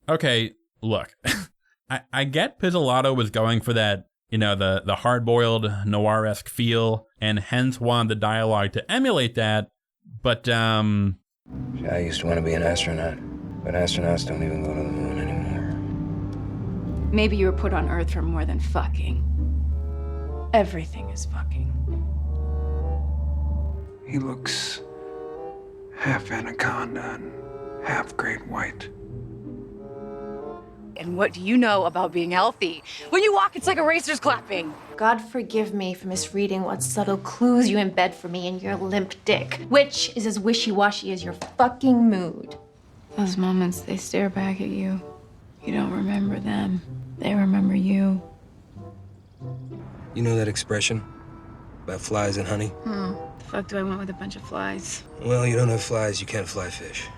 Okay, look, I get Pizzolatto was going for that, the hard-boiled noir-esque feel, and hence wanted the dialogue to emulate that, but, I used to want to be an astronaut, but astronauts don't even go to the moon anymore. Maybe you were put on Earth for more than fucking. Everything is fucking. He looks half anaconda and half great white. And what do you know about being healthy? When you walk, it's like a racer's clapping. God forgive me for misreading what subtle clues you embed for me in your limp dick, which is as wishy-washy as your fucking mood. Those moments, they stare back at you. You don't remember them. They remember you. You know that expression about flies and honey? The fuck do I want with a bunch of flies? Well, you don't have flies, you can't fly fish.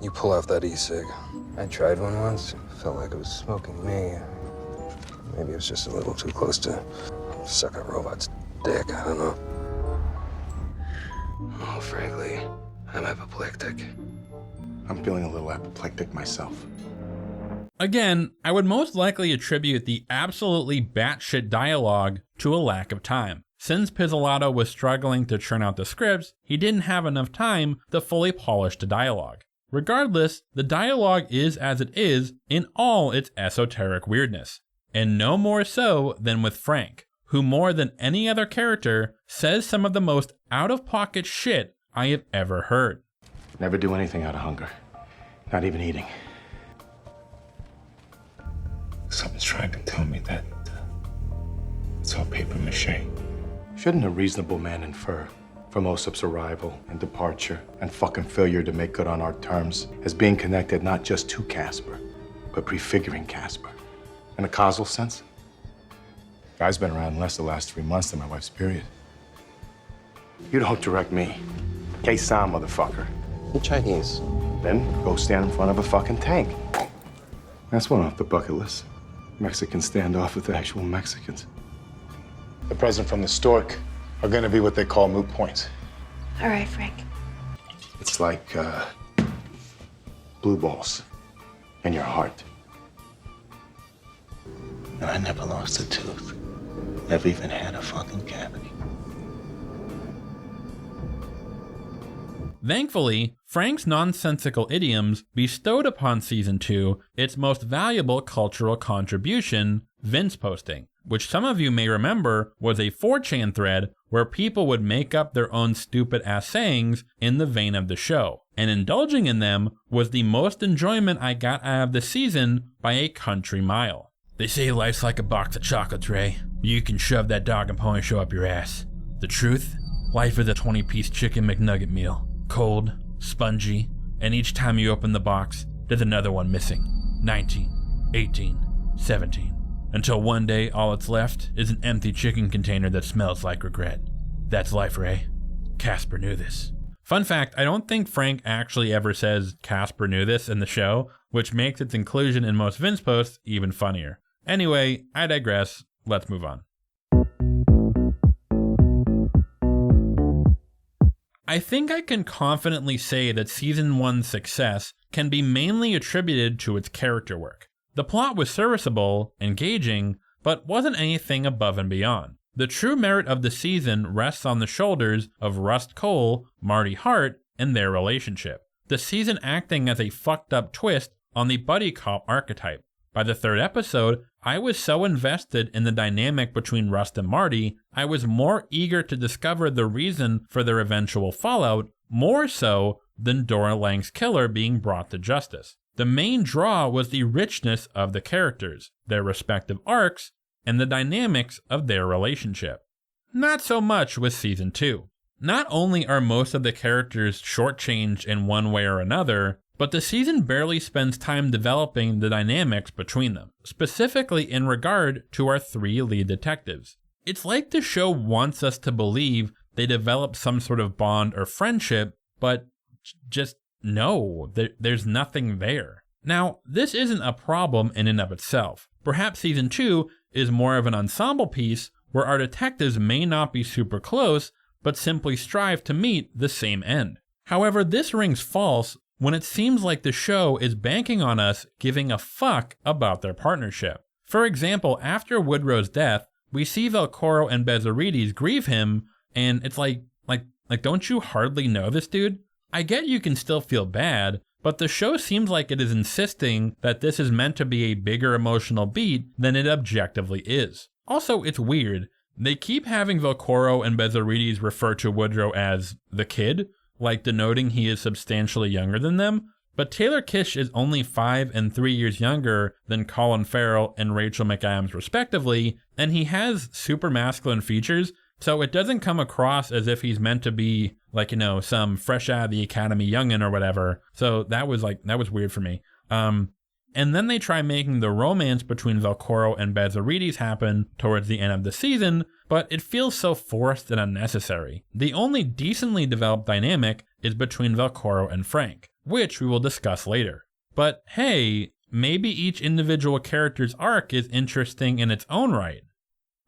You pull off that e-cig. I tried one once. Felt like it was smoking me. Maybe it was just a little too close to suck a robot's dick. I don't know. Oh, frankly, I'm apoplectic. I'm feeling a little apoplectic myself. Again, I would most likely attribute the absolutely batshit dialogue to a lack of time. Since Pizzolatto was struggling to churn out the scripts, he didn't have enough time to fully polish the dialogue. Regardless, the dialogue is as it is in all its esoteric weirdness, and no more so than with Frank, who more than any other character says some of the most out-of-pocket shit I have ever heard. Never do anything out of hunger, not even eating. Something's trying to tell me that it's all paper mache. Shouldn't a reasonable man infer from Osip's arrival and departure and fucking failure to make good on our terms as being connected not just to Casper, but prefiguring Casper? In a causal sense? Guy's been around less the last 3 months than my wife's period. You don't direct me. K-San, motherfucker. I'm Chinese. Then go stand in front of a fucking tank. That's one off the bucket list. Mexican standoff with actual Mexicans. The present from the stork are gonna be what they call moot points. All right, Frank. It's like, blue balls in your heart. And I never lost a tooth. Never even had a fucking cavity. Thankfully, Frank's nonsensical idioms bestowed upon Season 2 its most valuable cultural contribution, Vince posting, which some of you may remember was a 4chan thread where people would make up their own stupid-ass sayings in the vein of the show, and indulging in them was the most enjoyment I got out of the season by a country mile. They say life's like a box of chocolates, Ray. You can shove that dog and pony show up your ass. The truth? Life is a 20-piece chicken McNugget meal. Cold, spongy, and each time you open the box, there's another one missing. 19, 18, 17. Until one day, all that's left is an empty chicken container that smells like regret. That's life, Ray. Casper knew this. Fun fact, I don't think Frank actually ever says Casper knew this in the show, which makes its inclusion in most Vince posts even funnier. Anyway, I digress. Let's move on. I think I can confidently say that Season 1's success can be mainly attributed to its character work. The plot was serviceable, engaging, but wasn't anything above and beyond. The true merit of the season rests on the shoulders of Rust Cole, Marty Hart, and their relationship. The season acting as a fucked up twist on the buddy cop archetype. By the third episode, I was so invested in the dynamic between Rust and Marty, I was more eager to discover the reason for their eventual fallout, more so than Dora Lang's killer being brought to justice. The main draw was the richness of the characters, their respective arcs, and the dynamics of their relationship. Not so much with Season 2. Not only are most of the characters shortchanged in one way or another, but the season barely spends time developing the dynamics between them, specifically in regard to our 3 lead detectives. It's like the show wants us to believe they develop some sort of bond or friendship, but just no, there's nothing there. Now, this isn't a problem in and of itself. Perhaps Season 2 is more of an ensemble piece where our detectives may not be super close, but simply strive to meet the same end. However, this rings false when it seems like the show is banking on us giving a fuck about their partnership. For example, after Woodrugh's death, we see Velcoro and Bezzerides grieve him, and it's like, don't you hardly know this dude? I get you can still feel bad, but the show seems like it is insisting that this is meant to be a bigger emotional beat than it objectively is. Also, it's weird. They keep having Velcoro and Bezzerides refer to Woodrugh as the kid, like denoting he is substantially younger than them, but Taylor Kitsch is only 5 and 3 years younger than Colin Farrell and Rachel McAdams respectively, and he has super masculine features, so it doesn't come across as if he's meant to be like, some fresh out of the academy youngin' or whatever. So that was weird for me. And then they try making the romance between Velcoro and Bezzerides happen towards the end of the season, but it feels so forced and unnecessary. The only decently developed dynamic is between Velcoro and Frank, which we will discuss later. But hey, maybe each individual character's arc is interesting in its own right.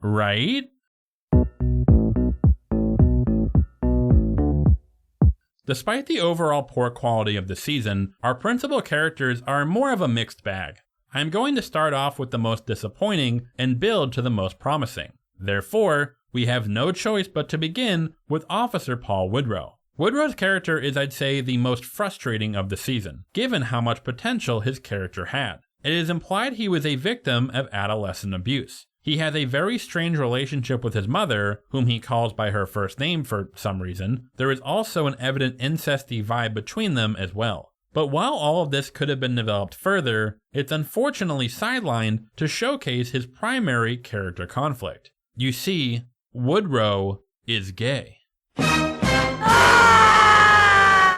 Right? Despite the overall poor quality of the season, our principal characters are more of a mixed bag. I'm going to start off with the most disappointing and build to the most promising. Therefore, we have no choice but to begin with Officer Paul Woodrugh. Woodrugh's character is, I'd say, the most frustrating of the season, given how much potential his character had. It is implied he was a victim of adolescent abuse. He has a very strange relationship with his mother, whom he calls by her first name for some reason. There is also an evident incesty vibe between them as well. But while all of this could have been developed further, it's unfortunately sidelined to showcase his primary character conflict. You see, Woodrugh is gay.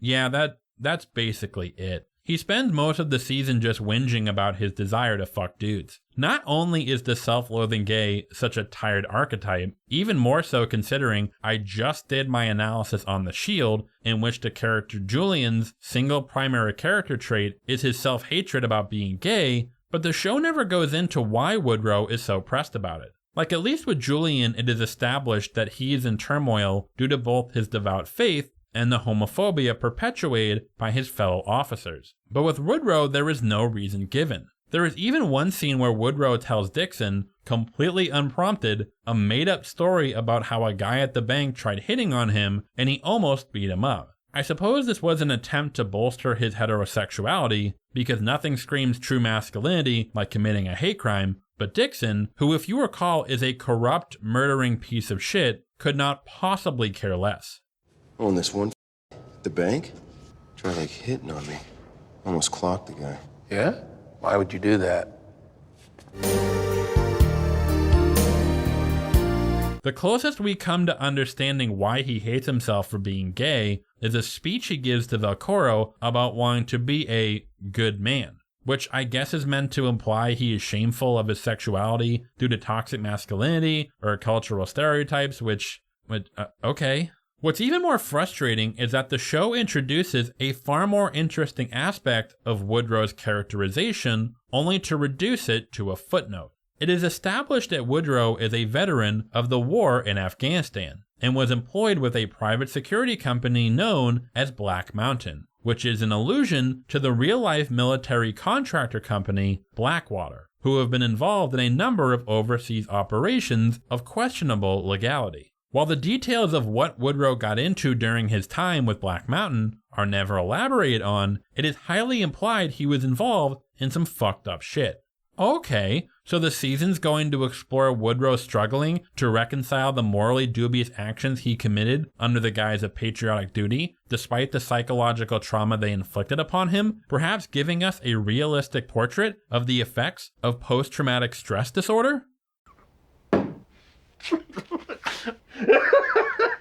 Yeah, that's basically it. He spends most of the season just whinging about his desire to fuck dudes. Not only is the self-loathing gay such a tired archetype, even more so considering I just did my analysis on The Shield, in which the character Julian's single primary character trait is his self-hatred about being gay, but the show never goes into why Woodrugh is so pressed about it. Like, at least with Julian, it is established that he is in turmoil due to both his devout faith and the homophobia perpetuated by his fellow officers. But with Woodrugh, there is no reason given. There is even one scene where Woodrugh tells Dixon, completely unprompted, a made-up story about how a guy at the bank tried hitting on him and he almost beat him up. I suppose this was an attempt to bolster his heterosexuality, because nothing screams true masculinity like committing a hate crime, but Dixon, who if you recall is a corrupt, murdering piece of shit, could not possibly care less. On this one, the bank, tried like hitting on me. Almost clocked the guy. Yeah? Why would you do that? The closest we come to understanding why he hates himself for being gay is a speech he gives to Velcoro about wanting to be a good man, which I guess is meant to imply he is shameful of his sexuality due to toxic masculinity or cultural stereotypes, okay. What's even more frustrating is that the show introduces a far more interesting aspect of Woodrugh's characterization, only to reduce it to a footnote. It is established that Woodrugh is a veteran of the war in Afghanistan, and was employed with a private security company known as Black Mountain, which is an allusion to the real-life military contractor company Blackwater, who have been involved in a number of overseas operations of questionable legality. While the details of what Woodrugh got into during his time with Black Mountain are never elaborated on, it is highly implied he was involved in some fucked up shit. Okay, so the season's going to explore Woodrugh struggling to reconcile the morally dubious actions he committed under the guise of patriotic duty, despite the psychological trauma they inflicted upon him, perhaps giving us a realistic portrait of the effects of post-traumatic stress disorder?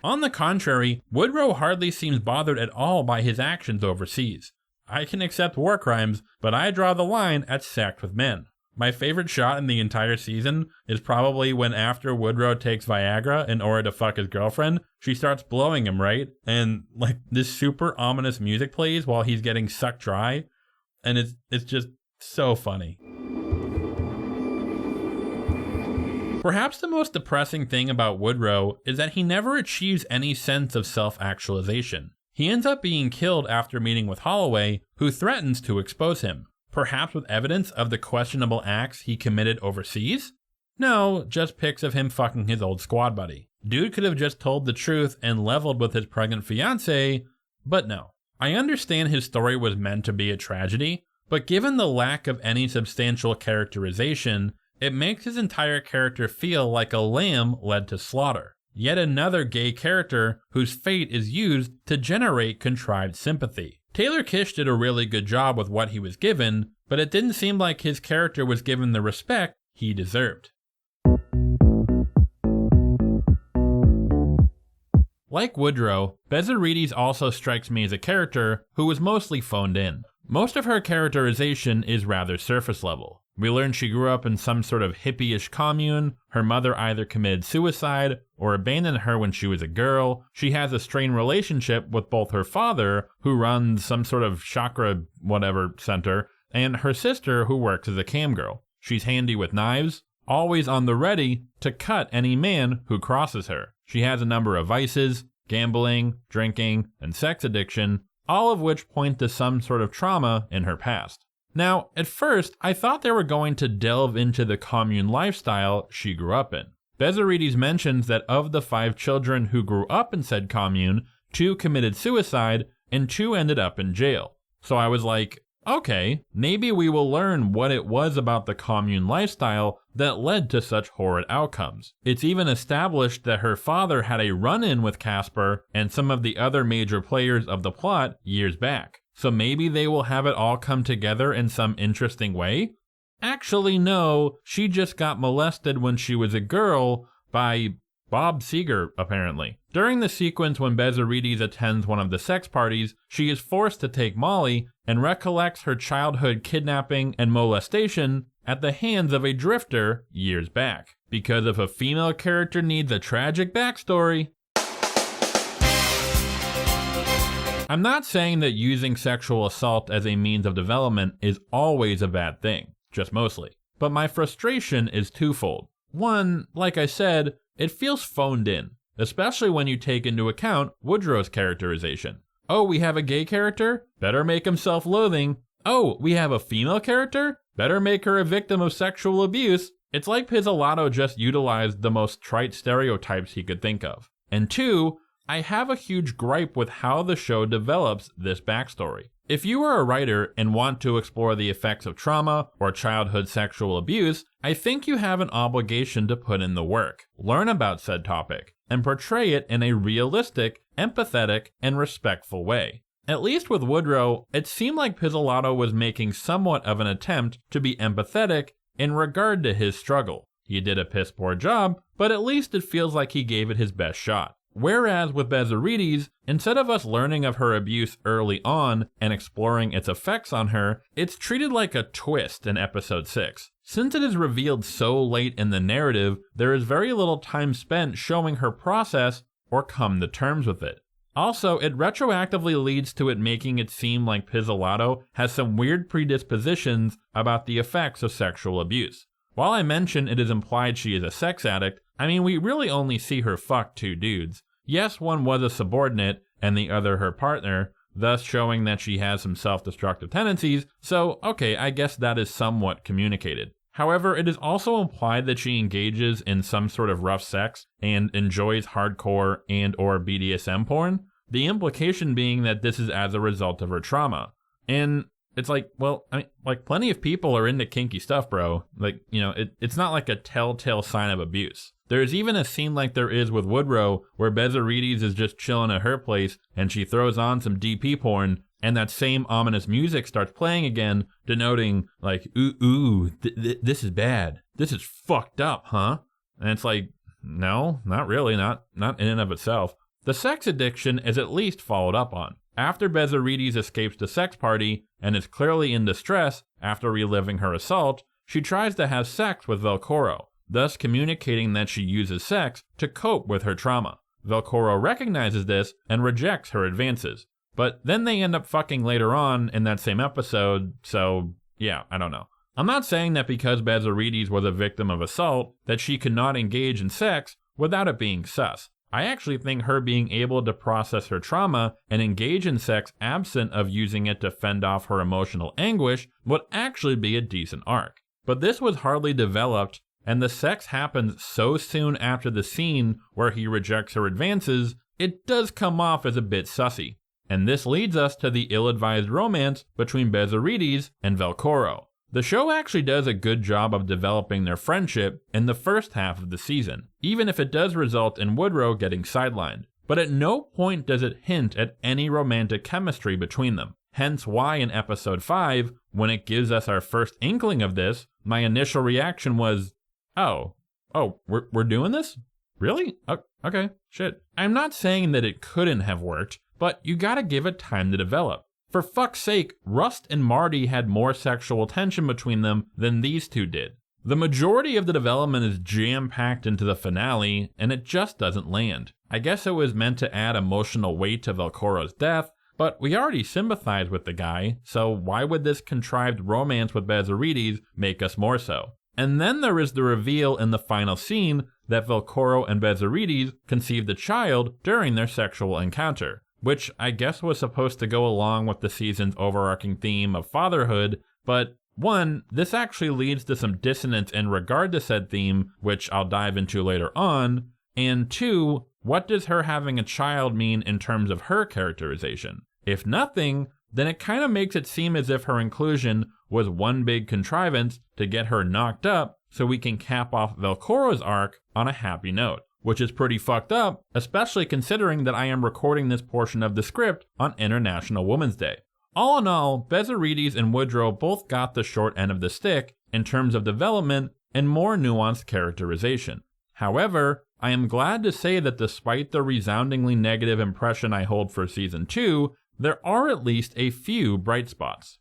On the contrary, Woodrugh hardly seems bothered at all by his actions overseas. I can accept war crimes, but I draw the line at sex with men. My favorite shot in the entire season is probably when after Woodrugh takes Viagra in order to fuck his girlfriend, she starts blowing him, right? And like this super ominous music plays while he's getting sucked dry, and it's just so funny. Perhaps the most depressing thing about Woodrugh is that he never achieves any sense of self-actualization. He ends up being killed after meeting with Holloway, who threatens to expose him. Perhaps with evidence of the questionable acts he committed overseas? No, just pics of him fucking his old squad buddy. Dude could have just told the truth and leveled with his pregnant fiancée, but no. I understand his story was meant to be a tragedy, but given the lack of any substantial characterization, it makes his entire character feel like a lamb led to slaughter. Yet another gay character whose fate is used to generate contrived sympathy. Taylor Kitsch did a really good job with what he was given, but it didn't seem like his character was given the respect he deserved. Like Woodrugh, Bezzerides also strikes me as a character who was mostly phoned in. Most of her characterization is rather surface level. We learn she grew up in some sort of hippie-ish commune, her mother either committed suicide or abandoned her when she was a girl, she has a strained relationship with both her father, who runs some sort of chakra whatever center, and her sister who works as a cam girl. She's handy with knives, always on the ready to cut any man who crosses her. She has a number of vices, gambling, drinking, and sex addiction, all of which point to some sort of trauma in her past. Now, at first, I thought they were going to delve into the commune lifestyle she grew up in. Bezzerides mentions that of the 5 children who grew up in said commune, 2 committed suicide and 2 ended up in jail. So I was like, okay, maybe we will learn what it was about the commune lifestyle that led to such horrid outcomes. It's even established that her father had a run-in with Casper and some of the other major players of the plot years back. so maybe they will have it all come together in some interesting way? Actually, no, she just got molested when she was a girl by Bob Seger, apparently. During the sequence when Bezzerides attends one of the sex parties, she is forced to take Molly and recollects her childhood kidnapping and molestation at the hands of a drifter years back. Because if a female character needs a tragic backstory, I'm not saying that using sexual assault as a means of development is always a bad thing, just mostly. But my frustration is twofold. One, like I said, it feels phoned in, especially when you take into account Woodrugh's characterization. Oh, we have a gay character? Better make him self-loathing. Oh, we have a female character? Better make her a victim of sexual abuse. It's like Pizzolatto just utilized the most trite stereotypes he could think of. And two, I have a huge gripe with how the show develops this backstory. If you are a writer and want to explore the effects of trauma or childhood sexual abuse, I think you have an obligation to put in the work, learn about said topic, and portray it in a realistic, empathetic, and respectful way. At least with Woodrugh, it seemed like Pizzolatto was making somewhat of an attempt to be empathetic in regard to his struggle. He did a piss poor job, but at least it feels like he gave it his best shot. Whereas with Bezzerides, instead of us learning of her abuse early on and exploring its effects on her, it's treated like a twist in episode 6. Since it is revealed so late in the narrative, there is very little time spent showing her process or come to terms with it. Also, it retroactively leads to it making it seem like Pizzolatto has some weird predispositions about the effects of sexual abuse. While I mention it is implied she is a sex addict, I mean we really only see her fuck two dudes. Yes, one was a subordinate and the other her partner, thus showing that she has some self-destructive tendencies, so okay, I guess that is somewhat communicated. However, it is also implied that she engages in some sort of rough sex and enjoys hardcore and or BDSM porn, the implication being that this is as a result of her trauma. And it's like, well, I mean, like plenty of people are into kinky stuff, bro. Like, you know, it's not like a telltale sign of abuse. There's even a scene like there is with Woodrugh where Bezzerides is just chilling at her place and she throws on some DP porn and that same ominous music starts playing again, denoting like, this is bad. This is fucked up, huh? And it's like, no, not really, not in and of itself. The sex addiction is at least followed up on. After Bezzerides escapes the sex party and is clearly in distress after reliving her assault, she tries to have sex with Velcoro, thus communicating that she uses sex to cope with her trauma. Velcoro recognizes this and rejects her advances. But then they end up fucking later on in that same episode, so yeah, I don't know. I'm not saying that because Bezzerides was a victim of assault that she could not engage in sex without it being sus. I actually think her being able to process her trauma and engage in sex absent of using it to fend off her emotional anguish would actually be a decent arc. But this was hardly developed, and the sex happens so soon after the scene where he rejects her advances, it does come off as a bit sussy. And this leads us to the ill-advised romance between Bezzerides and Velcoro. The show actually does a good job of developing their friendship in the first half of the season, even if it does result in Woodrugh getting sidelined. But at no point does it hint at any romantic chemistry between them. Hence why in episode 5, when it gives us our first inkling of this, my initial reaction was, oh, we're doing this? Really? Okay, shit. I'm not saying that it couldn't have worked, but you gotta give it time to develop. For fuck's sake, Rust and Marty had more sexual tension between them than these two did. The majority of the development is jam-packed into the finale, and it just doesn't land. I guess it was meant to add emotional weight to Velcoro's death, but we already sympathize with the guy, so why would this contrived romance with Bezzerides make us more so? And then there is the reveal in the final scene that Velcoro and Bezzerides conceived a child during their sexual encounter, which I guess was supposed to go along with the season's overarching theme of fatherhood, but one, this actually leads to some dissonance in regard to said theme, which I'll dive into later on, and two, what does her having a child mean in terms of her characterization? If nothing, then it kind of makes it seem as if her inclusion was one big contrivance to get her knocked up so we can cap off Velcoro's arc on a happy note. Which is pretty fucked up, especially considering that I am recording this portion of the script on International Women's Day. All in all, Bezzerides and Woodrugh both got the short end of the stick in terms of development and more nuanced characterization. However, I am glad to say that despite the resoundingly negative impression I hold for Season 2, there are at least a few bright spots.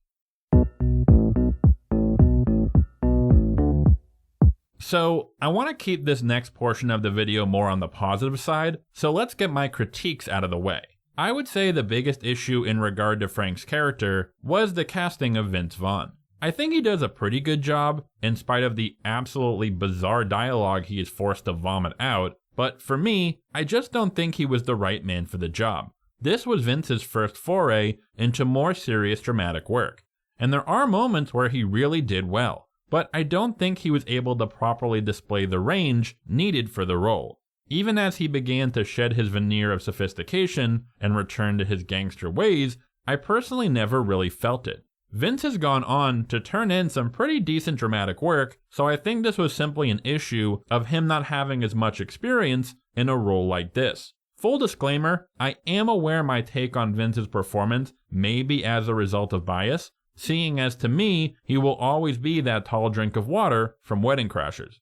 So, I want to keep this next portion of the video more on the positive side, so let's get my critiques out of the way. I would say the biggest issue in regard to Frank's character was the casting of Vince Vaughn. I think he does a pretty good job, in spite of the absolutely bizarre dialogue he is forced to vomit out, but for me, I just don't think he was the right man for the job. This was Vince's first foray into more serious dramatic work, and there are moments where he really did well, but I don't think he was able to properly display the range needed for the role. Even as he began to shed his veneer of sophistication and return to his gangster ways, I personally never really felt it. Vince has gone on to turn in some pretty decent dramatic work, so I think this was simply an issue of him not having as much experience in a role like this. Full disclaimer, I am aware my take on Vince's performance may be as a result of bias, seeing as to me, he will always be that tall drink of water from Wedding Crashers.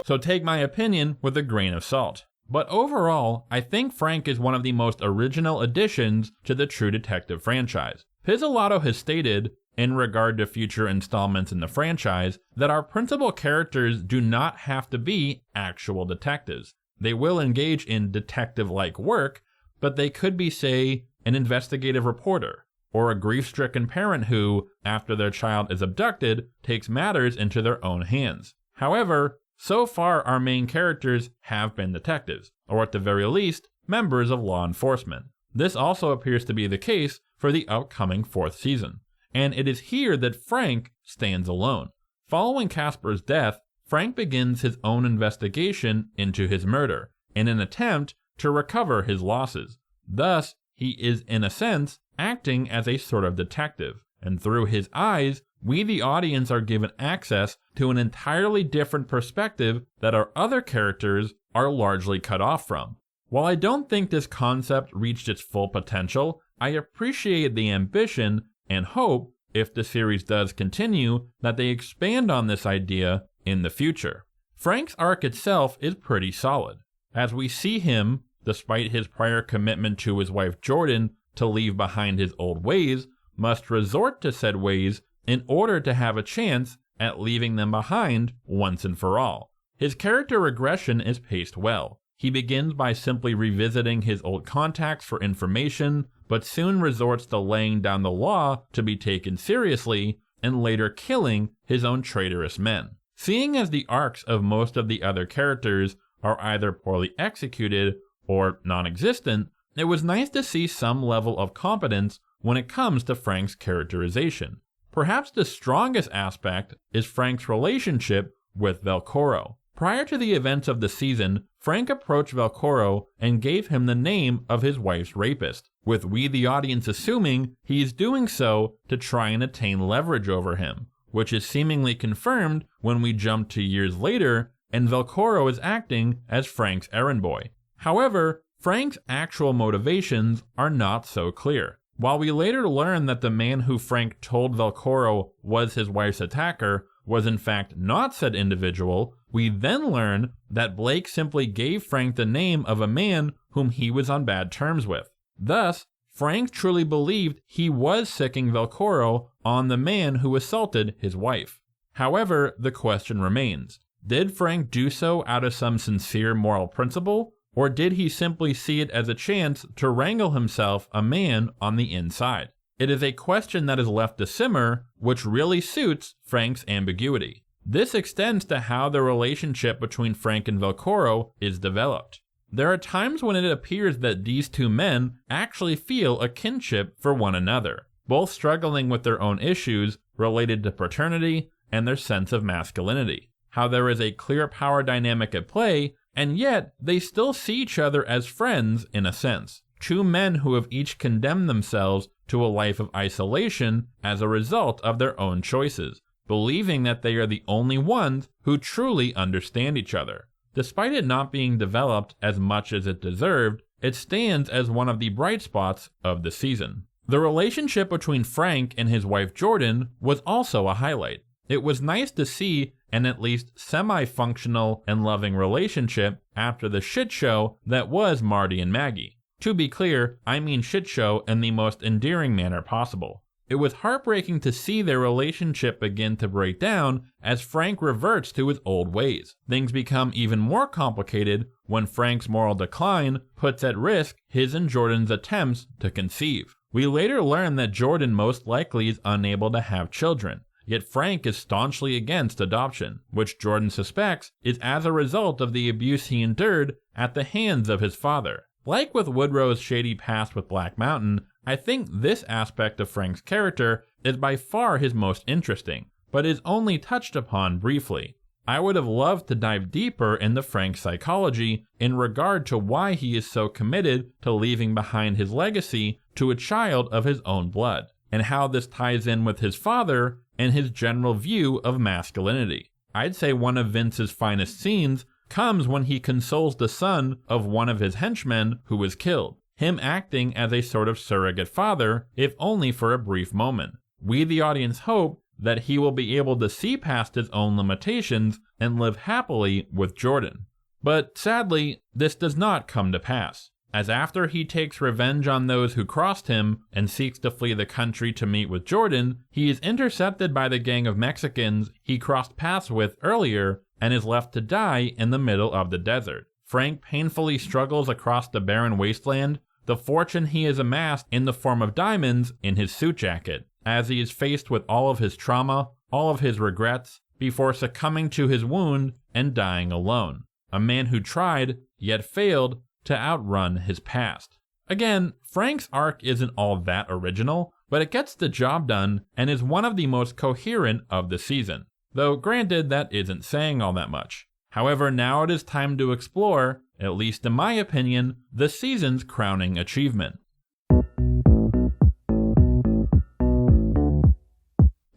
So take my opinion with a grain of salt. But overall, I think Frank is one of the most original additions to the True Detective franchise. Pizzolatto has stated, in regard to future installments in the franchise, that our principal characters do not have to be actual detectives. They will engage in detective-like work, but they could be, say, an investigative reporter, or a grief-stricken parent who, after their child is abducted, takes matters into their own hands. However, so far our main characters have been detectives, or at the very least, members of law enforcement. This also appears to be the case for the upcoming 4th season, and it is here that Frank stands alone. Following Casper's death, Frank begins his own investigation into his murder, in an attempt to recover his losses. Thus, he is, in a sense, acting as a sort of detective, and through his eyes, we the audience are given access to an entirely different perspective that our other characters are largely cut off from. While I don't think this concept reached its full potential, I appreciate the ambition and hope, if the series does continue, that they expand on this idea in the future. Frank's arc itself is pretty solid, as we see him, despite his prior commitment to his wife Jordan to leave behind his old ways, must resort to said ways in order to have a chance at leaving them behind once and for all. His character regression is paced well. He begins by simply revisiting his old contacts for information, but soon resorts to laying down the law to be taken seriously, and later killing his own traitorous men. Seeing as the arcs of most of the other characters are either poorly executed or non-existent, it was nice to see some level of competence when it comes to Frank's characterization. Perhaps the strongest aspect is Frank's relationship with Velcoro. Prior to the events of the season, Frank approached Velcoro and gave him the name of his wife's rapist, with we the audience assuming he is doing so to try and attain leverage over him, which is seemingly confirmed when we jump to years later and Velcoro is acting as Frank's errand boy. However, Frank's actual motivations are not so clear. While we later learn that the man who Frank told Velcoro was his wife's attacker was in fact not said individual, we then learn that Blake simply gave Frank the name of a man whom he was on bad terms with. Thus, Frank truly believed he was sicking Velcoro on the man who assaulted his wife. However, the question remains, did Frank do so out of some sincere moral principle, or did he simply see it as a chance to wrangle himself a man on the inside? It is a question that is left to simmer, which really suits Frank's ambiguity. This extends to how the relationship between Frank and Velcoro is developed. There are times when it appears that these two men actually feel a kinship for one another, both struggling with their own issues related to paternity and their sense of masculinity. How there is a clear power dynamic at play, and yet they still see each other as friends in a sense. Two men who have each condemned themselves to a life of isolation as a result of their own choices, believing that they are the only ones who truly understand each other. Despite it not being developed as much as it deserved, it stands as one of the bright spots of the season. The relationship between Frank and his wife Jordan was also a highlight. It was nice to see an at least semi-functional and loving relationship after the shit show that was Marty and Maggie. To be clear, I mean shit show in the most endearing manner possible. It was heartbreaking to see their relationship begin to break down as Frank reverts to his old ways. Things become even more complicated when Frank's moral decline puts at risk his and Jordan's attempts to conceive. We later learn that Jordan most likely is unable to have children, yet Frank is staunchly against adoption, which Jordan suspects is as a result of the abuse he endured at the hands of his father. Like with Woodrugh's shady past with Black Mountain, I think this aspect of Frank's character is by far his most interesting, but is only touched upon briefly. I would have loved to dive deeper into Frank's psychology in regard to why he is so committed to leaving behind his legacy to a child of his own blood, and how this ties in with his father and his general view of masculinity. I'd say one of Vince's finest scenes comes when he consoles the son of one of his henchmen who was killed, him acting as a sort of surrogate father, if only for a brief moment. We, the audience, hope that he will be able to see past his own limitations and live happily with Jordan. But sadly, this does not come to pass, as after he takes revenge on those who crossed him and seeks to flee the country to meet with Jordan, he is intercepted by the gang of Mexicans he crossed paths with earlier and is left to die in the middle of the desert. Frank painfully struggles across the barren wasteland, the fortune he has amassed in the form of diamonds in his suit jacket, as he is faced with all of his trauma, all of his regrets, before succumbing to his wound and dying alone. A man who tried, yet failed, to outrun his past. Again, Frank's arc isn't all that original, but it gets the job done and is one of the most coherent of the season. Though granted, that isn't saying all that much. However, now it is time to explore, at least in my opinion, the season's crowning achievement.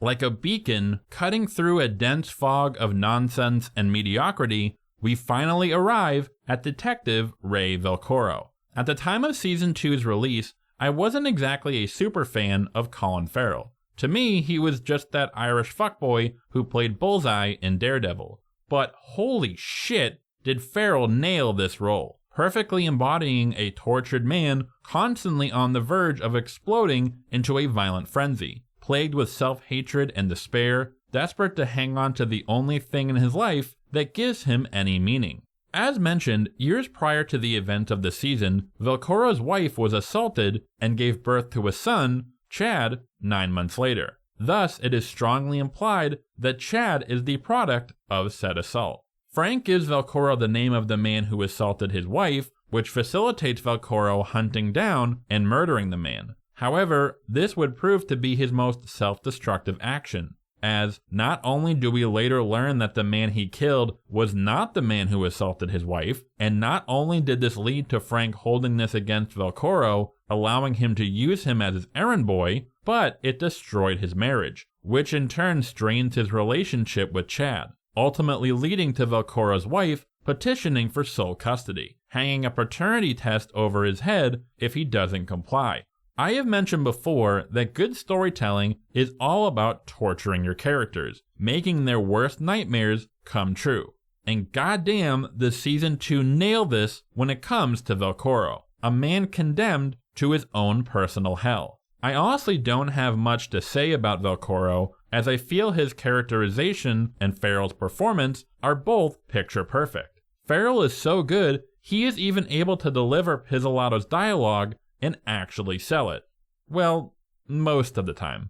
Like a beacon cutting through a dense fog of nonsense and mediocrity, we finally arrive at Detective Ray Velcoro. At the time of Season 2's release, I wasn't exactly a super fan of Colin Farrell. To me, he was just that Irish fuckboy who played Bullseye in Daredevil. But holy shit, did Farrell nail this role, perfectly embodying a tortured man constantly on the verge of exploding into a violent frenzy, plagued with self-hatred and despair, desperate to hang on to the only thing in his life that gives him any meaning. As mentioned, years prior to the event of the season, Velcoro's wife was assaulted and gave birth to a son, Chad, 9 months later. Thus, it is strongly implied that Chad is the product of said assault. Frank gives Velcoro the name of the man who assaulted his wife, which facilitates Velcoro hunting down and murdering the man. However, this would prove to be his most self-destructive action, as not only do we later learn that the man he killed was not the man who assaulted his wife, and not only did this lead to Frank holding this against Velcoro, allowing him to use him as his errand boy, but it destroyed his marriage, which in turn strains his relationship with Chad, ultimately leading to Velcoro's wife petitioning for sole custody, hanging a paternity test over his head if he doesn't comply. I have mentioned before that good storytelling is all about torturing your characters, making their worst nightmares come true. And goddamn, the Season 2 nailed this when it comes to Velcoro, a man condemned to his own personal hell. I honestly don't have much to say about Velcoro, as I feel his characterization and Farrell's performance are both picture perfect. Farrell is so good, he is even able to deliver Pizzolatto's dialogue and actually sell it. Well, most of the time.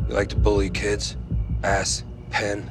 You like to bully kids? Ass, pen.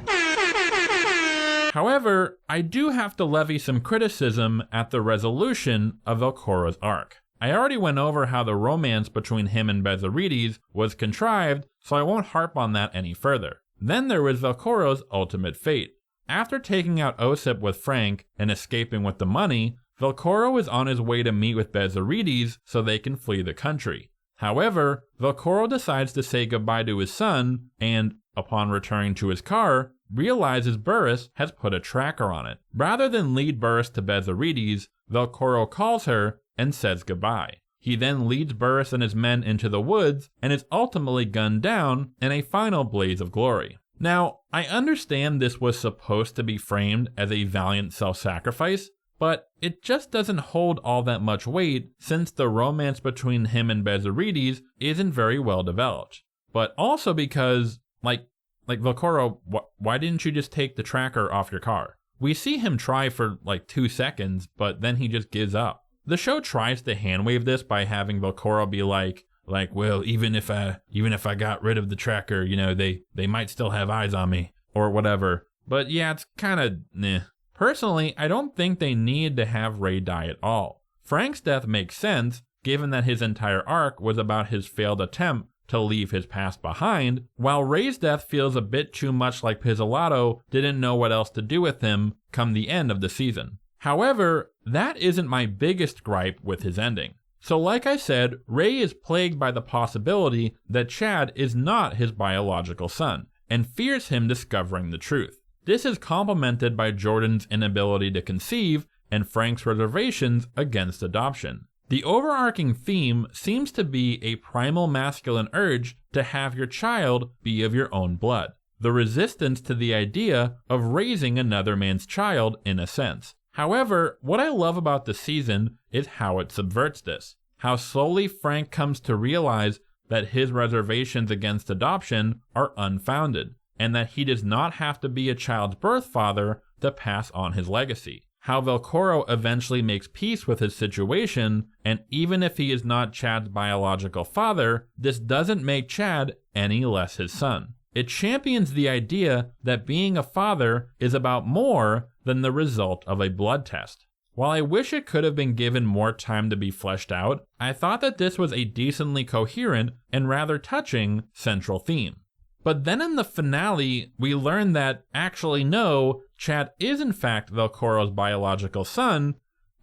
However, I do have to levy some criticism at the resolution of Velcoro's arc. I already went over how the romance between him and Bezzerides was contrived, so I won't harp on that any further. Then there was Velcoro's ultimate fate. After taking out Osip with Frank and escaping with the money, Velcoro is on his way to meet with Bezzerides so they can flee the country. However, Velcoro decides to say goodbye to his son and, upon returning to his car, realizes Burris has put a tracker on it. Rather than lead Burris to Bezzerides, Velcoro calls her and says goodbye. He then leads Burris and his men into the woods and is ultimately gunned down in a final blaze of glory. Now, I understand this was supposed to be framed as a valiant self-sacrifice, but it just doesn't hold all that much weight since the romance between him and Bezzerides isn't very well developed. But also because, like Velcoro, why didn't you just take the tracker off your car? We see him try for like 2 seconds, but then he just gives up. The show tries to handwave this by having Velcoro be like, well, even if I got rid of the tracker, you know, they might still have eyes on me, or whatever. But yeah, it's kind of meh. Personally, I don't think they need to have Ray die at all. Frank's death makes sense, given that his entire arc was about his failed attempt to leave his past behind, while Ray's death feels a bit too much like Pizzolatto didn't know what else to do with him come the end of the season. However, that isn't my biggest gripe with his ending. So like I said, Ray is plagued by the possibility that Chad is not his biological son, and fears him discovering the truth. This is complemented by Jordan's inability to conceive and Frank's reservations against adoption. The overarching theme seems to be a primal masculine urge to have your child be of your own blood. The resistance to the idea of raising another man's child in a sense. However, what I love about the season is how it subverts this. How slowly Frank comes to realize that his reservations against adoption are unfounded, and that he does not have to be a child's birth father to pass on his legacy. How Velcoro eventually makes peace with his situation, and even if he is not Chad's biological father, this doesn't make Chad any less his son. It champions the idea that being a father is about more than the result of a blood test. While I wish it could have been given more time to be fleshed out, I thought that this was a decently coherent and rather touching central theme. But then in the finale, we learn that, actually no, Chad is in fact Velcoro's biological son,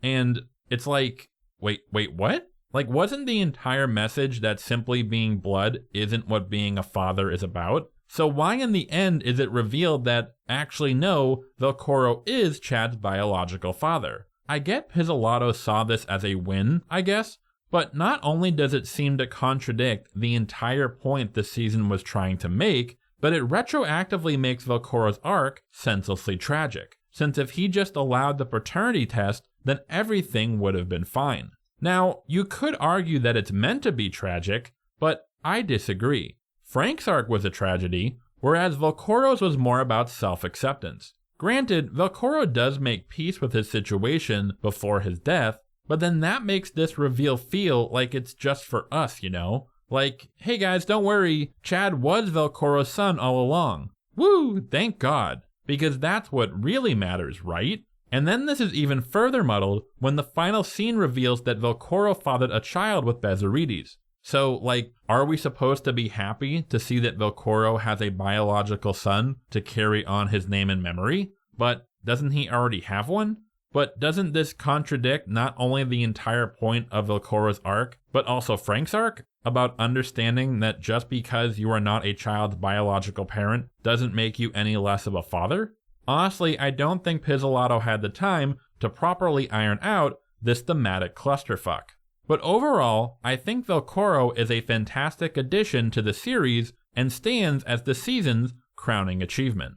and it's like, wait, what? Like, wasn't the entire message that simply being blood isn't what being a father is about? So why in the end is it revealed that, actually no, Velcoro is Chad's biological father? I get Pizzolatto saw this as a win, I guess, but not only does it seem to contradict the entire point the season was trying to make, but it retroactively makes Velcoro's arc senselessly tragic, since if he just allowed the paternity test, then everything would have been fine. Now, you could argue that it's meant to be tragic, but I disagree. Frank's arc was a tragedy, whereas Velcoro's was more about self-acceptance. Granted, Velcoro does make peace with his situation before his death, but then that makes this reveal feel like it's just for us, you know? Like, hey guys, don't worry, Chad was Velcoro's son all along. Woo, thank God, because that's what really matters, right? And then this is even further muddled when the final scene reveals that Velcoro fathered a child with Bezzerides. So, like, are we supposed to be happy to see that Velcoro has a biological son to carry on his name and memory? But doesn't he already have one? But doesn't this contradict not only the entire point of Velcoro's arc, but also Frank's arc? About understanding that just because you are not a child's biological parent doesn't make you any less of a father? Honestly, I don't think Pizzolatto had the time to properly iron out this thematic clusterfuck. But overall, I think Velcoro is a fantastic addition to the series and stands as the season's crowning achievement.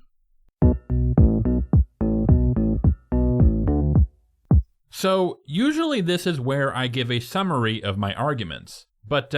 So, usually this is where I give a summary of my arguments, but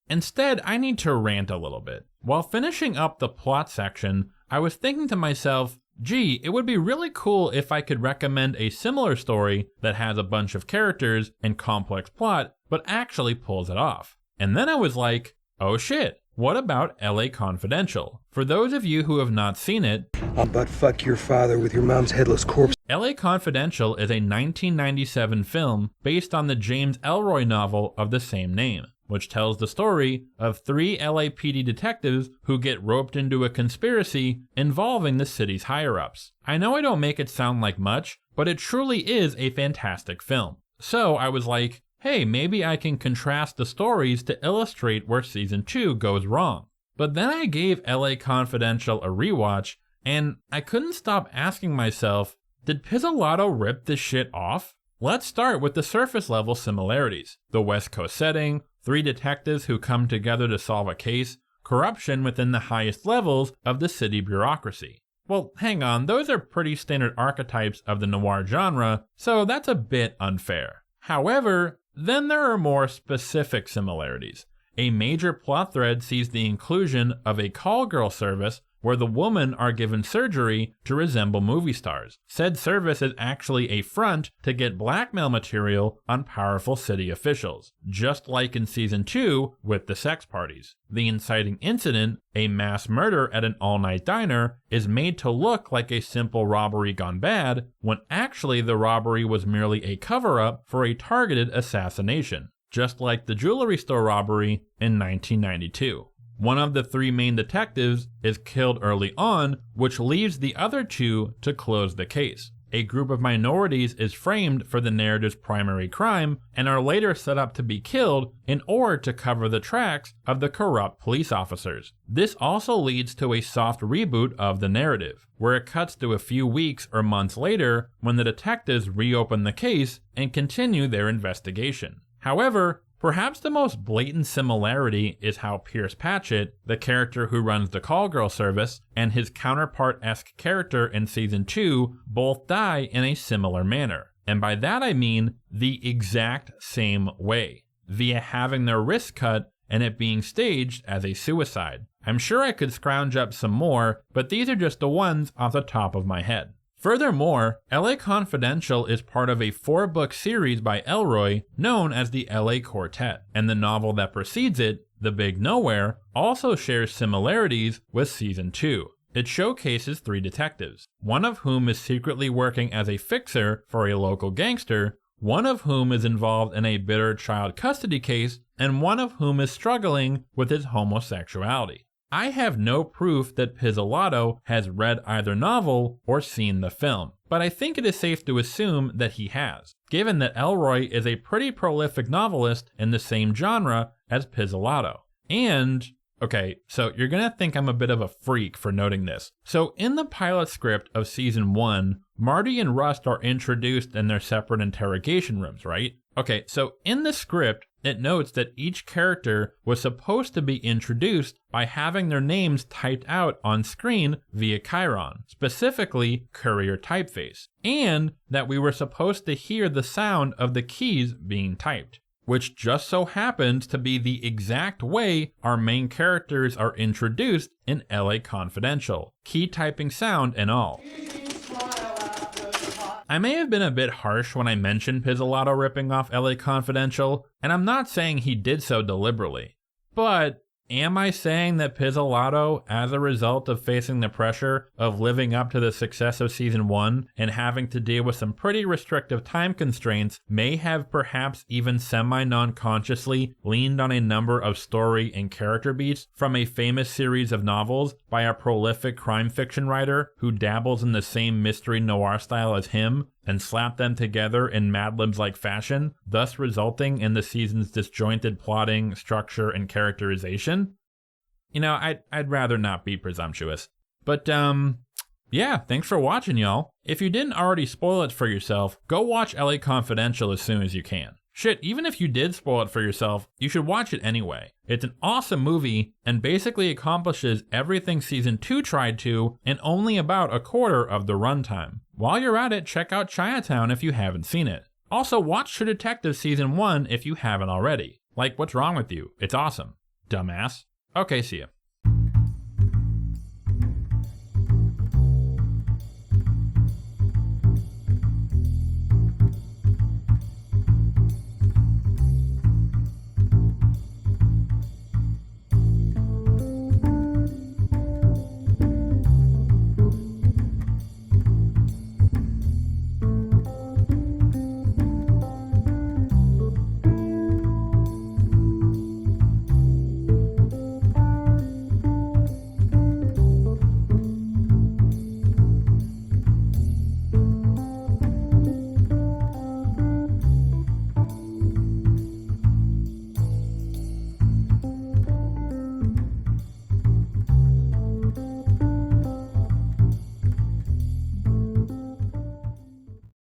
instead I need to rant a little bit. While finishing up the plot section, I was thinking to myself, gee, it would be really cool if I could recommend a similar story that has a bunch of characters and complex plot, but actually pulls it off. And then I was like, oh shit, what about LA Confidential? For those of you who have not seen it, I'll butt fuck your father with your mom's headless corpse. LA Confidential is a 1997 film based on the James Ellroy novel of the same name, which tells the story of 3 LAPD detectives who get roped into a conspiracy involving the city's higher-ups. I know I don't make it sound like much, but it truly is a fantastic film. So I was like, hey, maybe I can contrast the stories to illustrate where Season 2 goes wrong. But then I gave LA Confidential a rewatch, and I couldn't stop asking myself, did Pizzolatto rip this shit off? Let's start with the surface level similarities. The West Coast setting, 3 detectives who come together to solve a case, corruption within the highest levels of the city bureaucracy. Well, hang on, those are pretty standard archetypes of the noir genre, so that's a bit unfair. However, then there are more specific similarities. A major plot thread sees the inclusion of a call girl service where the women are given surgery to resemble movie stars. Said service is actually a front to get blackmail material on powerful city officials, just like in season 2 with the sex parties. The inciting incident, a mass murder at an all-night diner, is made to look like a simple robbery gone bad, when actually the robbery was merely a cover-up for a targeted assassination, just like the jewelry store robbery in 1992. One of the 3 main detectives is killed early on, which leaves the other 2 to close the case. A group of minorities is framed for the narrative's primary crime and are later set up to be killed in order to cover the tracks of the corrupt police officers. This also leads to a soft reboot of the narrative, where it cuts to a few weeks or months later when the detectives reopen the case and continue their investigation. However, perhaps the most blatant similarity is how Pierce Patchett, the character who runs the call girl service, and his counterpart-esque character in season 2 both die in a similar manner. And by that I mean the exact same way, via having their wrists cut and it being staged as a suicide. I'm sure I could scrounge up some more, but these are just the ones off the top of my head. Furthermore, LA Confidential is part of a 4-book series by Elroy known as the LA Quartet, and the novel that precedes it, The Big Nowhere, also shares similarities with season 2. It showcases 3 detectives, one of whom is secretly working as a fixer for a local gangster, one of whom is involved in a bitter child custody case, and one of whom is struggling with his homosexuality. I have no proof that Pizzolatto has read either novel or seen the film, but I think it is safe to assume that he has, given that Elroy is a pretty prolific novelist in the same genre as Pizzolatto. And, okay, so you're gonna think I'm a bit of a freak for noting this. So in the pilot script of season 1, Marty and Rust are introduced in their separate interrogation rooms, right? Okay, so in the script, it notes that each character was supposed to be introduced by having their names typed out on screen via Chiron, specifically Courier typeface, and that we were supposed to hear the sound of the keys being typed, which just so happens to be the exact way our main characters are introduced in LA Confidential, key typing sound and all. I may have been a bit harsh when I mentioned Pizzolatto ripping off LA Confidential, and I'm not saying he did so deliberately. But am I saying that Pizzolatto, as a result of facing the pressure of living up to the success of season 1 and having to deal with some pretty restrictive time constraints, may have perhaps even semi-non-consciously leaned on a number of story and character beats from a famous series of novels by a prolific crime fiction writer who dabbles in the same mystery noir style as him, and slap them together in Mad Libs-like fashion, thus resulting in the season's disjointed plotting, structure, and characterization? You know, I'd rather not be presumptuous. But, yeah, thanks for watching, y'all. If you didn't already spoil it for yourself, go watch LA Confidential as soon as you can. Shit, even if you did spoil it for yourself, you should watch it anyway. It's an awesome movie and basically accomplishes everything season 2 tried to in only about a quarter of the runtime. While you're at it, check out Chinatown if you haven't seen it. Also, watch True Detective season 1 if you haven't already. Like, what's wrong with you? It's awesome. Dumbass. Okay, see ya.